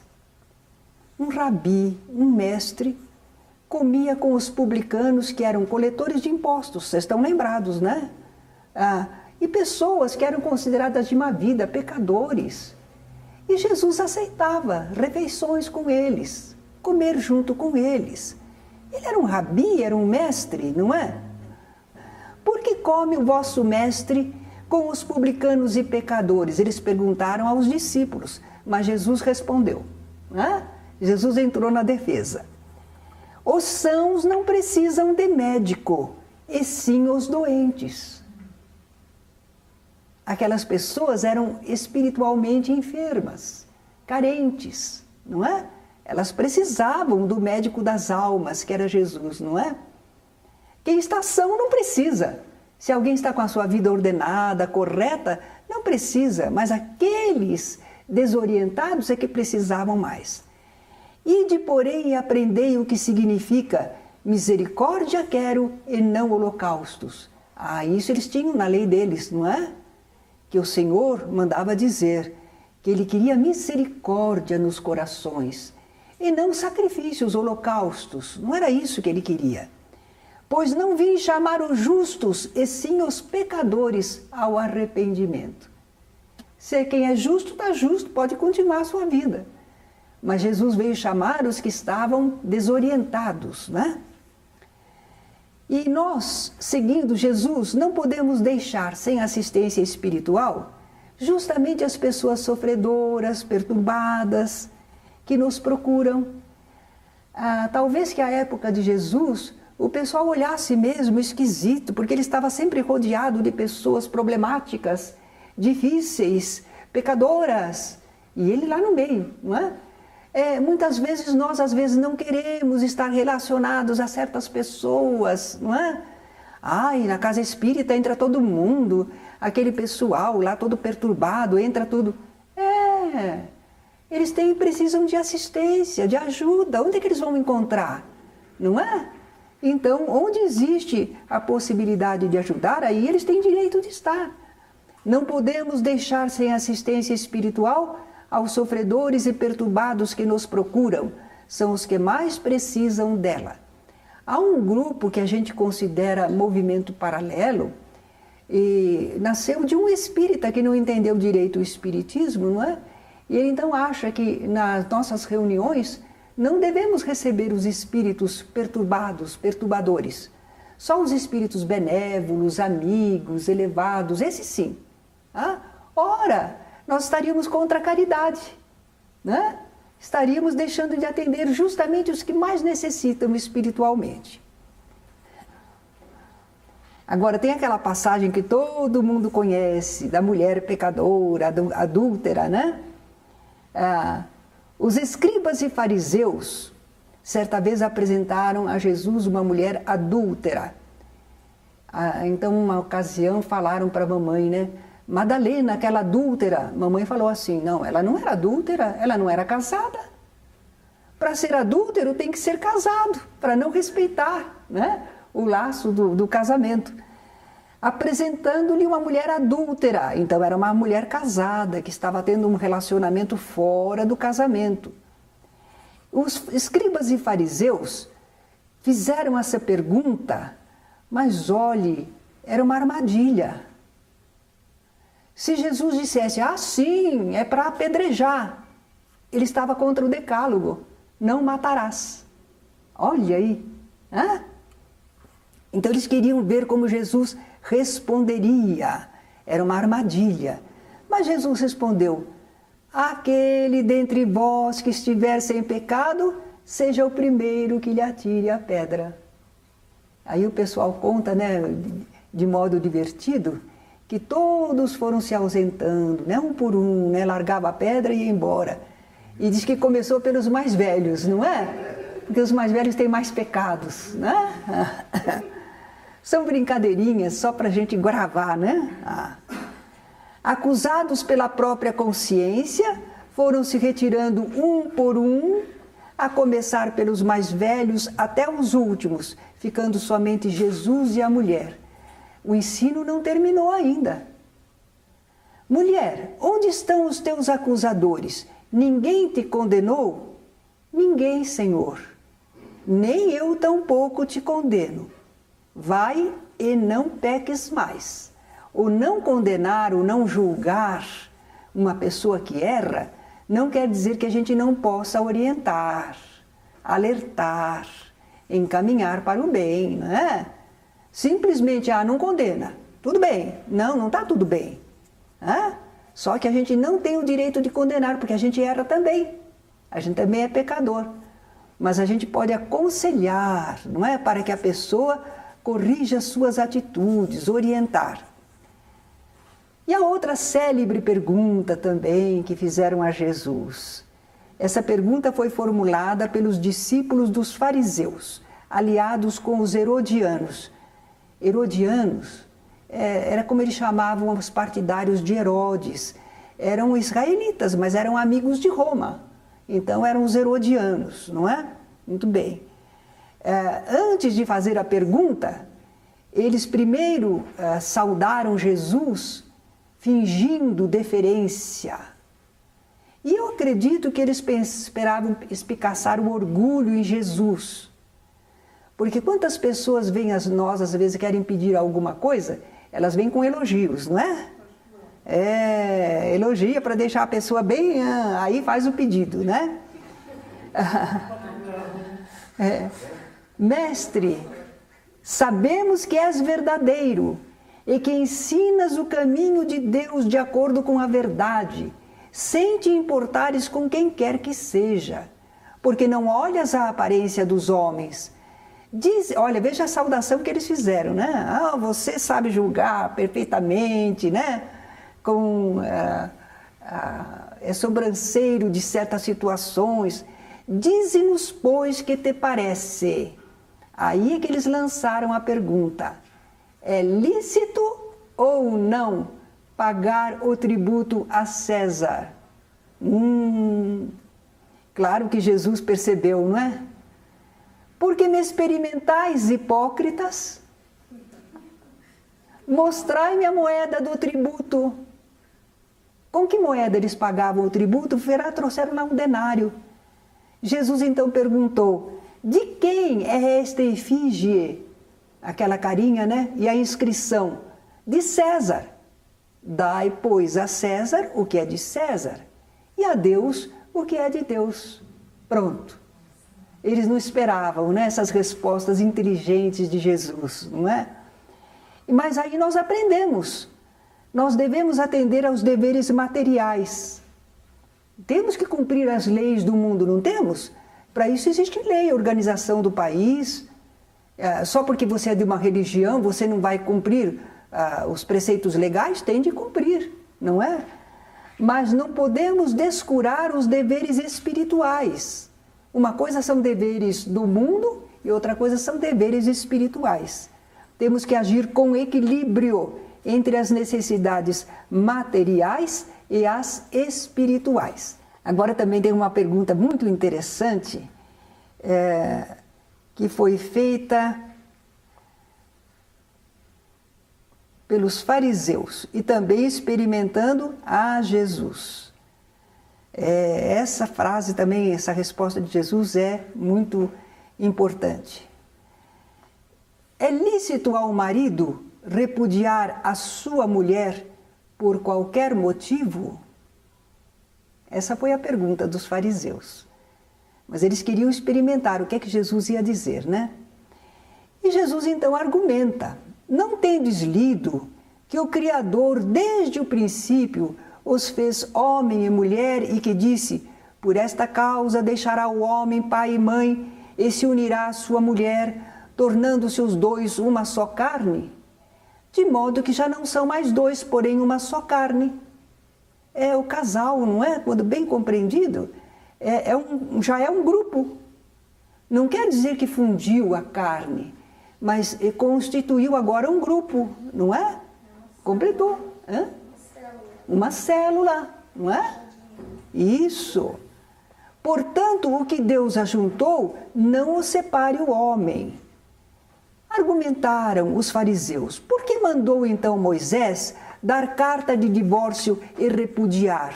Um rabi, um mestre, comia com os publicanos, que eram coletores de impostos, vocês estão lembrados, né? E pessoas que eram consideradas de má vida, pecadores. E Jesus aceitava refeições com eles, comer junto com eles. Ele era um rabi, era um mestre, não é? Por que come o vosso mestre com os publicanos e pecadores? Eles perguntaram aos discípulos, mas Jesus respondeu. Jesus entrou na defesa. Os sãos não precisam de médico, e sim os doentes. Aquelas pessoas eram espiritualmente enfermas, carentes, não é? Elas precisavam do médico das almas, que era Jesus, não é? Quem está são não precisa. Se alguém está com a sua vida ordenada, correta, não precisa, mas aqueles desorientados é que precisavam mais. Ide, porém, e aprendei o que significa misericórdia quero e não holocaustos. Isso eles tinham na lei deles, não é? Que o Senhor mandava dizer que Ele queria misericórdia nos corações e não sacrifícios, holocaustos. Não era isso que Ele queria. Pois não vim chamar os justos, e sim os pecadores ao arrependimento. Se quem é justo, está justo, pode continuar a sua vida. Mas Jesus veio chamar os que estavam desorientados, né? E nós, seguindo Jesus, não podemos deixar sem assistência espiritual justamente as pessoas sofredoras, perturbadas, que nos procuram. Talvez que a época de Jesus o pessoal olhasse mesmo esquisito, porque ele estava sempre rodeado de pessoas problemáticas, difíceis, pecadoras, e ele lá no meio, não é? Muitas vezes nós, às vezes, não queremos estar relacionados a certas pessoas, não é? Ai, na casa espírita entra todo mundo, aquele pessoal lá todo perturbado, entra tudo. Eles precisam de assistência, de ajuda. Onde é que eles vão encontrar? Não é? Então, onde existe a possibilidade de ajudar, aí eles têm direito de estar. Não podemos deixar sem assistência espiritual aos sofredores e perturbados que nos procuram. São os que mais precisam dela. Há um grupo que a gente considera movimento paralelo, e nasceu de um espírita que não entendeu direito o espiritismo, não é? E ele então acha que nas nossas reuniões não devemos receber os espíritos perturbadores. Só os espíritos benévolos, amigos, elevados, esses sim. Ora, nós estaríamos contra a caridade, né? Estaríamos deixando de atender justamente os que mais necessitam espiritualmente. Agora, tem aquela passagem que todo mundo conhece, da mulher pecadora, adúltera, né? Os escribas e fariseus, certa vez apresentaram a Jesus uma mulher adúltera. Então, uma ocasião, falaram para a mamãe, né? Madalena, aquela adúltera. Mamãe falou assim, não, ela não era adúltera, ela não era casada. Para ser adúltero tem que ser casado, para não respeitar, né, o laço do casamento. Apresentando-lhe uma mulher adúltera. Então era uma mulher casada, que estava tendo um relacionamento fora do casamento. Os escribas e fariseus fizeram essa pergunta, mas olhe, era uma armadilha. Se Jesus dissesse, sim, é para apedrejar, ele estava contra o decálogo, não matarás. Olha aí. Então eles queriam ver como Jesus responderia. Era uma armadilha. Mas Jesus respondeu, aquele dentre vós que estiver sem pecado, seja o primeiro que lhe atire a pedra. Aí o pessoal conta, né, de modo divertido, que todos foram se ausentando, né, um por um, né, largava a pedra e ia embora. E diz que começou pelos mais velhos, não é? Porque os mais velhos têm mais pecados, né? São brincadeirinhas só para a gente gravar, né? Acusados pela própria consciência, foram se retirando um por um, a começar pelos mais velhos até os últimos, ficando somente Jesus e a mulher. O ensino não terminou ainda. Mulher, onde estão os teus acusadores? Ninguém te condenou? Ninguém, Senhor. Nem eu tampouco te condeno. Vai e não peques mais. O não condenar, o não julgar uma pessoa que erra, não quer dizer que a gente não possa orientar, alertar, encaminhar para o bem, não é? Simplesmente, não condena, tudo bem. Não está tudo bem. Só que a gente não tem o direito de condenar, porque a gente erra também. A gente também é pecador. Mas a gente pode aconselhar, não é? Para que a pessoa corrija suas atitudes, orientar. E a outra célebre pergunta também que fizeram a Jesus. Essa pergunta foi formulada pelos discípulos dos fariseus, aliados com os herodianos. Herodianos, era como eles chamavam os partidários de Herodes. Eram israelitas, mas eram amigos de Roma. Então eram os herodianos, não é? Muito bem. Antes de fazer a pergunta, eles primeiro saudaram Jesus, fingindo deferência. E eu acredito que eles esperavam espicaçar o orgulho em Jesus. Porque quantas pessoas vêm a nós, às vezes, querem pedir alguma coisa, elas vêm com elogios, não é? Elogia para deixar a pessoa bem, aí faz o pedido, né? Mestre, sabemos que és verdadeiro e que ensinas o caminho de Deus de acordo com a verdade, sem te importares com quem quer que seja, porque não olhas a aparência dos homens. Olha, veja a saudação que eles fizeram, né? Você sabe julgar perfeitamente, né? Com é sobranceiro de certas situações. Dize-nos, pois, que te parece. Aí é que eles lançaram a pergunta: é lícito ou não pagar o tributo a César? Claro que Jesus percebeu, não é? Porque me experimentais, hipócritas? Mostrai-me a moeda do tributo. Com que moeda eles pagavam o tributo? Trouxeram lá um denário. Jesus então perguntou: de quem é esta efígie? Aquela carinha, né? E a inscrição? De César. Dai, pois, a César o que é de César, e a Deus o que é de Deus. Pronto. Eles não esperavam, né, essas respostas inteligentes de Jesus, não é? Mas aí nós aprendemos. Nós devemos atender aos deveres materiais. Temos que cumprir as leis do mundo, não temos? Para isso existe lei, organização do país. Só porque você é de uma religião, você não vai cumprir os preceitos legais? Tem de cumprir, não é? Mas não podemos descurar os deveres espirituais. Uma coisa são deveres do mundo e outra coisa são deveres espirituais. Temos que agir com equilíbrio entre as necessidades materiais e as espirituais. Agora também tem uma pergunta muito interessante que foi feita pelos fariseus e também experimentando a Jesus. Essa frase também, essa resposta de Jesus é muito importante. É lícito ao marido repudiar a sua mulher por qualquer motivo? Essa foi a pergunta dos fariseus. Mas eles queriam experimentar o que é que Jesus ia dizer, né? E Jesus então argumenta: não tendes lido que o Criador desde o princípio os fez homem e mulher e que disse: por esta causa deixará o homem pai e mãe e se unirá à sua mulher, tornando-se os dois uma só carne? De modo que já não são mais dois, porém uma só carne. É o casal, não é? Quando bem compreendido, já é um grupo. Não quer dizer que fundiu a carne, mas constituiu agora um grupo, não é? Completou. Uma célula, não é? Isso. Portanto, o que Deus ajuntou, não o separe o homem. Argumentaram os fariseus: por que mandou então Moisés dar carta de divórcio e repudiar?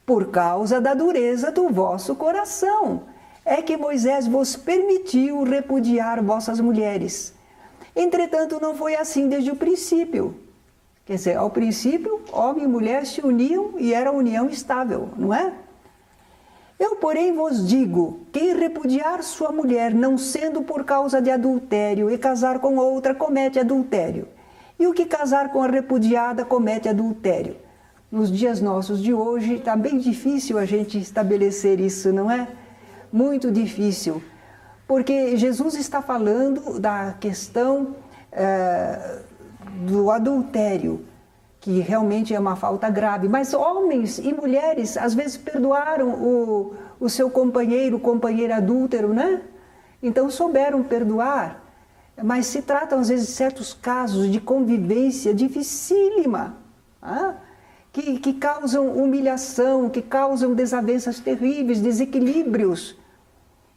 Por causa da dureza do vosso coração é que Moisés vos permitiu repudiar vossas mulheres. Entretanto, não foi assim desde o princípio. Quer dizer, ao princípio, homem e mulher se uniam e era união estável, não é? Eu, porém, vos digo, quem repudiar sua mulher, não sendo por causa de adultério, e casar com outra, comete adultério. E o que casar com a repudiada, comete adultério. Nos dias nossos de hoje, está bem difícil a gente estabelecer isso, não é? Muito difícil. Porque Jesus está falando da questão do adultério, que realmente é uma falta grave. Mas homens e mulheres, às vezes, perdoaram o seu companheiro adúltero, né? Então, souberam perdoar. Mas se tratam, às vezes, de certos casos de convivência dificílima, que causam humilhação, que causam desavenças terríveis, desequilíbrios.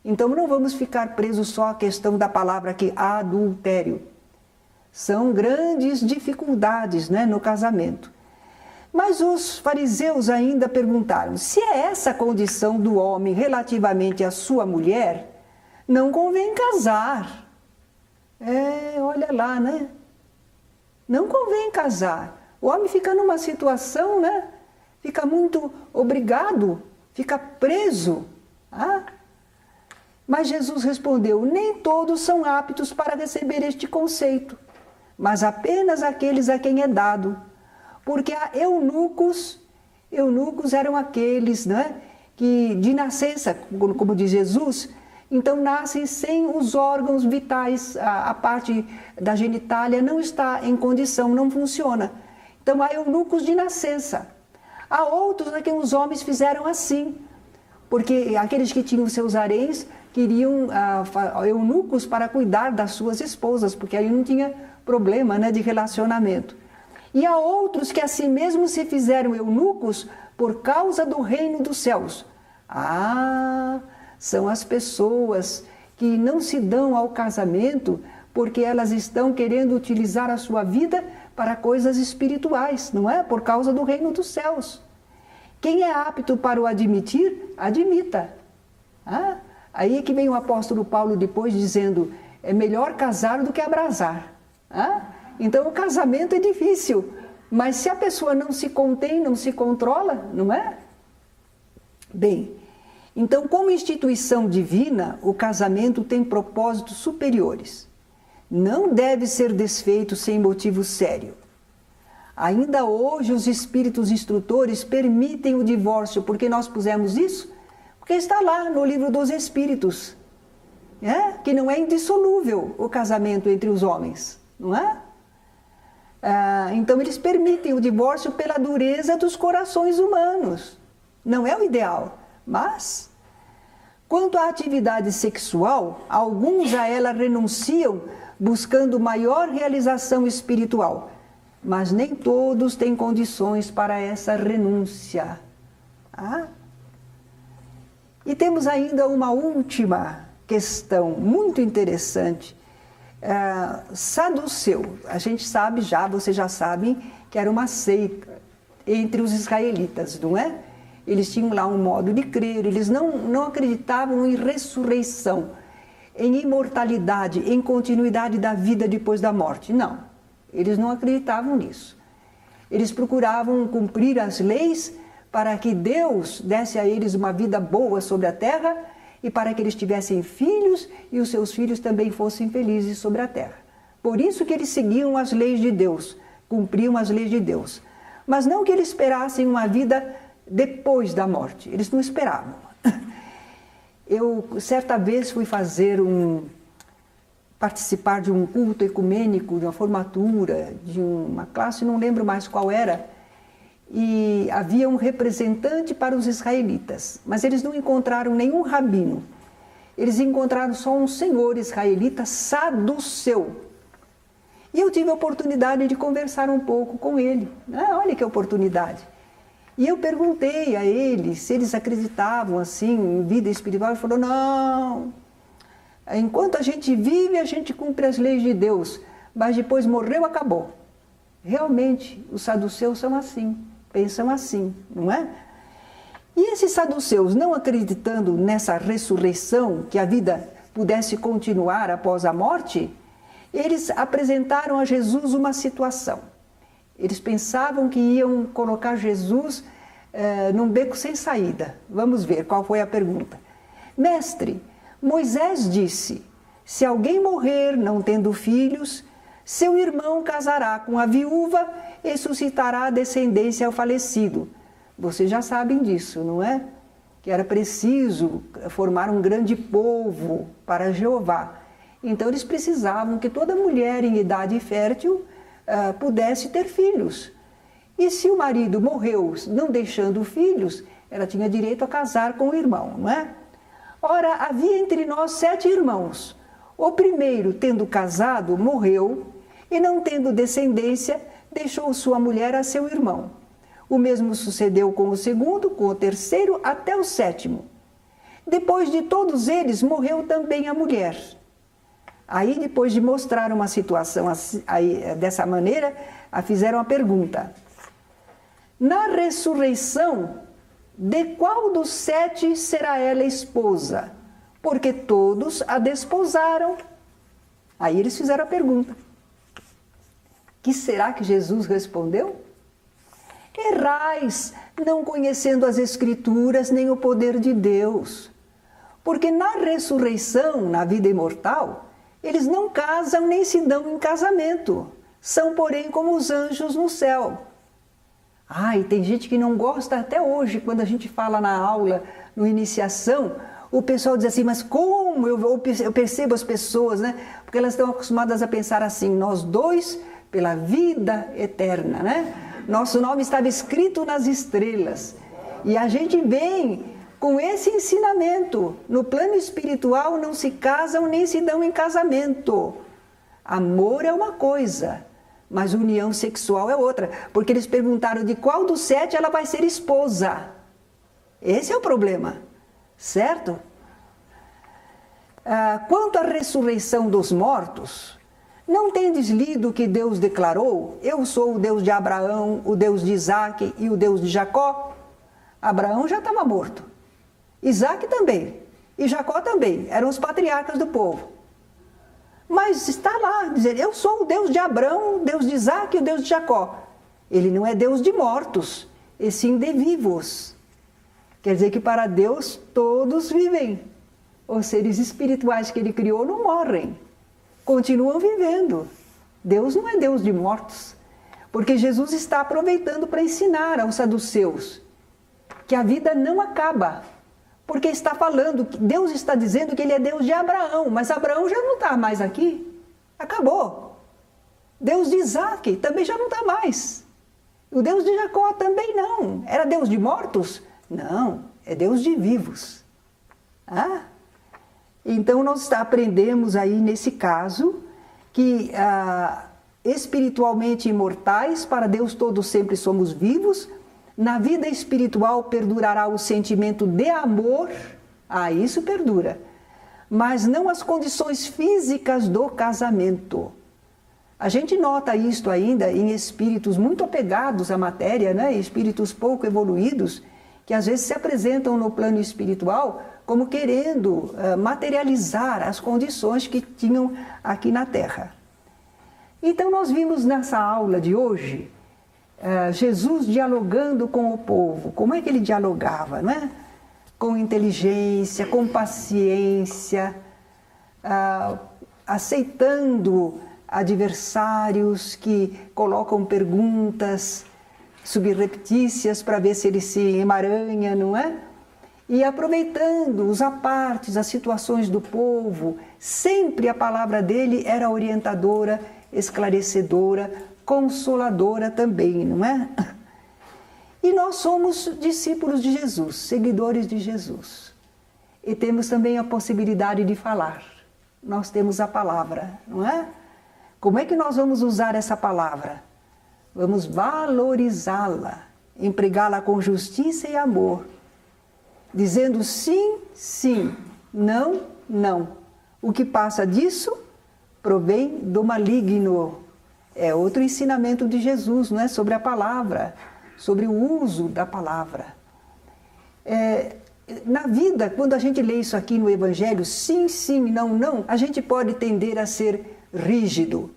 Então, não vamos ficar presos só à questão da palavra aqui, adultério. São grandes dificuldades, né, no casamento. Mas os fariseus ainda perguntaram: se é essa a condição do homem relativamente à sua mulher, não convém casar. Olha lá, né? Não convém casar. O homem fica numa situação, né? Fica muito obrigado, fica preso. Mas Jesus respondeu: nem todos são aptos para receber este conceito, mas apenas aqueles a quem é dado. Porque há eunucos eram aqueles, né, que de nascença, como diz Jesus, então nascem sem os órgãos vitais, a parte da genitália não está em condição, não funciona. Então há eunucos de nascença. Há outros a quem os homens fizeram assim, porque aqueles que tinham seus haréns queriam eunucos para cuidar das suas esposas, porque aí não tinha problema, né, de relacionamento. E há outros que assim mesmo se fizeram eunucos por causa do reino dos céus. São as pessoas que não se dão ao casamento porque elas estão querendo utilizar a sua vida para coisas espirituais, não é? Por causa do reino dos céus. Quem é apto para o admitir, admita. Aí que vem o apóstolo Paulo depois dizendo, é melhor casar do que abrasar. Então o casamento é difícil, mas se a pessoa não se contém, não se controla, não é? Bem, então como instituição divina, o casamento tem propósitos superiores. Não deve ser desfeito sem motivo sério. Ainda hoje os espíritos instrutores permitem o divórcio. Por que nós pusemos isso? Porque está lá no livro dos Espíritos, que não é indissolúvel o casamento entre os homens, não é? Então eles permitem o divórcio pela dureza dos corações humanos. Não é o ideal, mas quanto à atividade sexual, alguns a ela renunciam buscando maior realização espiritual, mas nem todos têm condições para essa renúncia. E temos ainda uma última questão muito interessante. Saduceu, a gente sabe já, vocês já sabem, que era uma seita entre os israelitas, não é? Eles tinham lá um modo de crer, eles não acreditavam em ressurreição, em imortalidade, em continuidade da vida depois da morte. Não, eles não acreditavam nisso. Eles procuravam cumprir as leis para que Deus desse a eles uma vida boa sobre a terra e para que eles tivessem filhos e os seus filhos também fossem felizes sobre a terra. Por isso que eles seguiam as leis de Deus, cumpriam as leis de Deus. Mas não que eles esperassem uma vida depois da morte, eles não esperavam. Eu, certa vez, fui participar de um culto ecumênico, de uma formatura, de uma classe, não lembro mais qual era, e havia um representante para os israelitas, mas eles não encontraram nenhum rabino. Eles encontraram só um senhor israelita saduceu. E eu tive a oportunidade de conversar um pouco com ele. Olha que oportunidade. E eu perguntei a ele se eles acreditavam assim em vida espiritual. Ele falou, não, enquanto a gente vive, a gente cumpre as leis de Deus, mas depois morreu, acabou. Realmente, os saduceus são assim, pensam assim, não é? E esses saduceus, não acreditando nessa ressurreição, que a vida pudesse continuar após a morte, eles apresentaram a Jesus uma situação. Eles pensavam que iam colocar Jesus num beco sem saída. Vamos ver qual foi a pergunta. Mestre, Moisés disse, se alguém morrer não tendo filhos, seu irmão casará com a viúva e suscitará descendência ao falecido. Vocês já sabem disso, não é? Que era preciso formar um grande povo para Jeová. Então eles precisavam que toda mulher em idade fértil pudesse ter filhos. E se o marido morreu não deixando filhos, ela tinha direito a casar com o irmão, não é? Ora, havia entre nós 7 irmãos. O primeiro, tendo casado, morreu, e não tendo descendência, deixou sua mulher a seu irmão. O mesmo sucedeu com o segundo, com o terceiro, até o 7º. Depois de todos eles, morreu também a mulher. Aí, depois de mostrar uma situação dessa maneira, fizeram a pergunta. Na ressurreição, de qual dos 7 será ela esposa? Porque todos a desposaram. Aí eles fizeram a pergunta. Que será que Jesus respondeu? Errais, não conhecendo as Escrituras nem o poder de Deus. Porque na ressurreição, na vida imortal, eles não casam nem se dão em casamento. São, porém, como os anjos no céu. E tem gente que não gosta até hoje, quando a gente fala na aula, no iniciação, o pessoal diz assim, mas como? Eu percebo as pessoas, né? Porque elas estão acostumadas a pensar assim, nós dois pela vida eterna, né? Nosso nome estava escrito nas estrelas. E a gente vem com esse ensinamento. No plano espiritual não se casam nem se dão em casamento. Amor é uma coisa, mas união sexual é outra. Porque eles perguntaram de qual dos 7 ela vai ser esposa. Esse é o problema, certo? Quanto à ressurreição dos mortos, não tendes lido que Deus declarou? Eu sou o Deus de Abraão, o Deus de Isaque e o Deus de Jacó. Abraão já estava morto. Isaque também. E Jacó também. Eram os patriarcas do povo. Mas está lá, dizer, eu sou o Deus de Abraão, o Deus de Isaque e o Deus de Jacó. Ele não é Deus de mortos, e sim de vivos. Quer dizer que para Deus todos vivem. Os seres espirituais que Ele criou não morrem. Continuam vivendo. Deus não é Deus de mortos. Porque Jesus está aproveitando para ensinar aos saduceus que a vida não acaba. Porque está falando, Deus está dizendo que Ele é Deus de Abraão, mas Abraão já não está mais aqui. Acabou. Deus de Isaque também já não está mais. O Deus de Jacó também não. Era Deus de mortos? Não, é Deus de vivos. Então nós aprendemos aí nesse caso que espiritualmente imortais, para Deus todos sempre somos vivos. Na vida espiritual perdurará o sentimento de amor, isso perdura, mas não as condições físicas do casamento. A gente nota isto ainda em espíritos muito apegados à matéria, né? Espíritos pouco evoluídos, que às vezes se apresentam no plano espiritual como querendo materializar as condições que tinham aqui na Terra. Então nós vimos nessa aula de hoje Jesus dialogando com o povo. Como é que ele dialogava, não é? Com inteligência, com paciência, aceitando adversários que colocam perguntas subreptícias para ver se ele se emaranha, não é? E aproveitando os apartes, as situações do povo, sempre a palavra dele era orientadora, esclarecedora, consoladora também, não é? E nós somos discípulos de Jesus, seguidores de Jesus. E temos também a possibilidade de falar. Nós temos a palavra, não é? Como é que nós vamos usar essa palavra? Vamos valorizá-la, empregá-la com justiça e amor, dizendo sim, sim, não, não. O que passa disso provém do maligno. É outro ensinamento de Jesus, não é? Sobre a palavra, sobre o uso da palavra. Na vida, quando a gente lê isso aqui no Evangelho, sim, sim, não, não, a gente pode tender a ser rígido.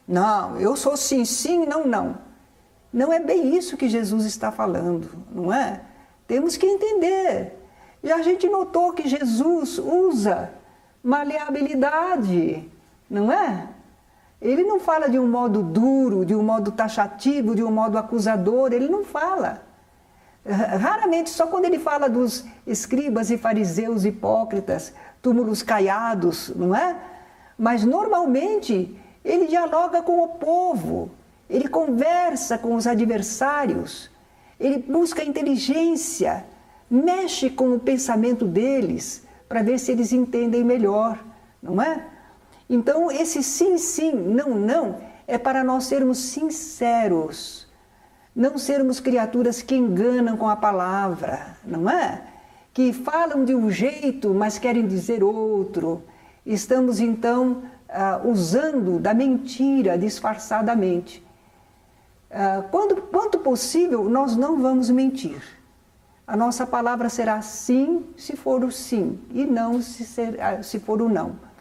Não, eu sou sim, sim, não, não. Não é bem isso que Jesus está falando, não é? Temos que entender. E a gente notou que Jesus usa maleabilidade, não é? Ele não fala de um modo duro, de um modo taxativo, de um modo acusador, ele não fala. Raramente, só quando ele fala dos escribas e fariseus hipócritas, túmulos caiados, não é? Mas normalmente ele dialoga com o povo, ele conversa com os adversários, ele busca inteligência, mexe com o pensamento deles para ver se eles entendem melhor, não é? Então, esse sim, sim, não, não, é para nós sermos sinceros, não sermos criaturas que enganam com a palavra, não é? Que falam de um jeito, mas querem dizer outro. Estamos, então, usando da mentira disfarçadamente. Quanto possível, nós não vamos mentir. A nossa palavra será sim, se for o sim, e não se for o não.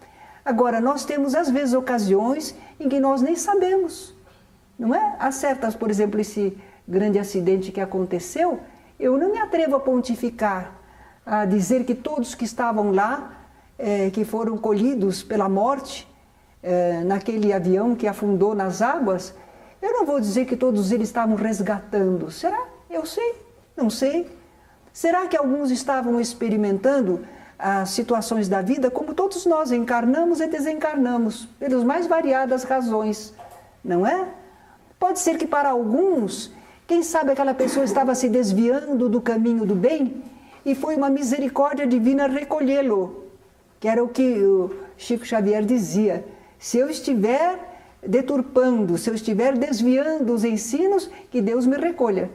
Agora, nós temos, às vezes, ocasiões em que nós nem sabemos, não é? Há certas, por exemplo, esse grande acidente que aconteceu, eu não me atrevo a pontificar, a dizer que todos que estavam lá, que foram colhidos pela morte, naquele avião que afundou nas águas, eu não vou dizer que todos eles estavam resgatando. Será? Eu sei, não sei. Será que alguns estavam experimentando as situações da vida como todos nós encarnamos e desencarnamos, pelas mais variadas razões, não é? Pode ser que para alguns, quem sabe aquela pessoa estava se desviando do caminho do bem e foi uma misericórdia divina recolhê-lo, que era o que o Chico Xavier dizia. Se eu estiver deturpando, se eu estiver desviando os ensinos, que Deus me recolha.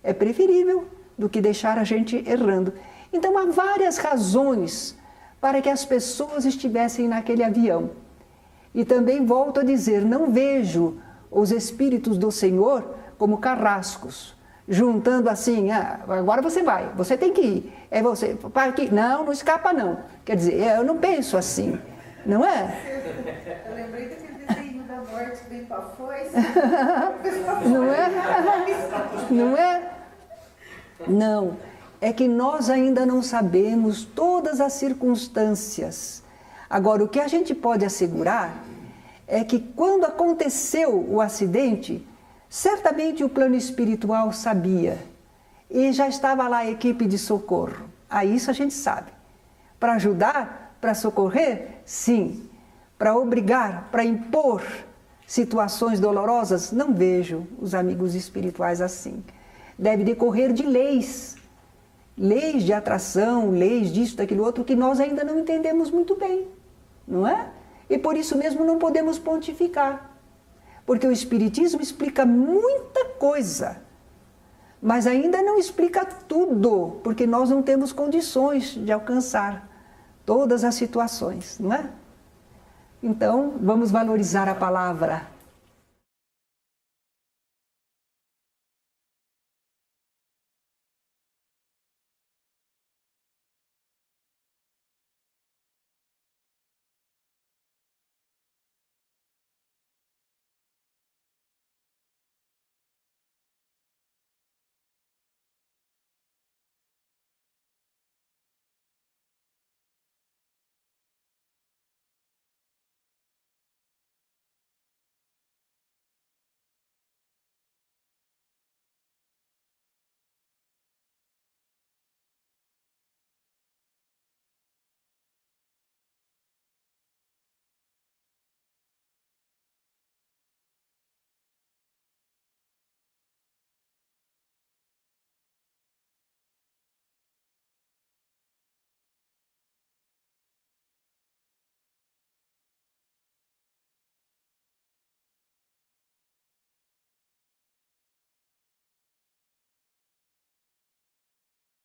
É preferível do que deixar a gente errando. Então há várias razões para que as pessoas estivessem naquele avião. E também volto a dizer, não vejo os Espíritos do Senhor como carrascos, juntando assim, agora você vai, você tem que ir, é você, para aqui, não escapa não. Quer dizer, eu não penso assim, não é? Eu lembrei daquele desenho da morte que vem para a foice. Não é? Não é? Não, é que nós ainda não sabemos todas as circunstâncias. Agora, o que a gente pode assegurar é que quando aconteceu o acidente, certamente o plano espiritual sabia e já estava lá a equipe de socorro. Isso a gente sabe. Para ajudar, para socorrer, sim. Para obrigar, para impor situações dolorosas, não vejo os amigos espirituais assim. Deve decorrer de leis de atração, leis disso, daquilo outro, que nós ainda não entendemos muito bem, não é? E por isso mesmo não podemos pontificar, porque o Espiritismo explica muita coisa, mas ainda não explica tudo, porque nós não temos condições de alcançar todas as situações, não é? Então, vamos valorizar a palavra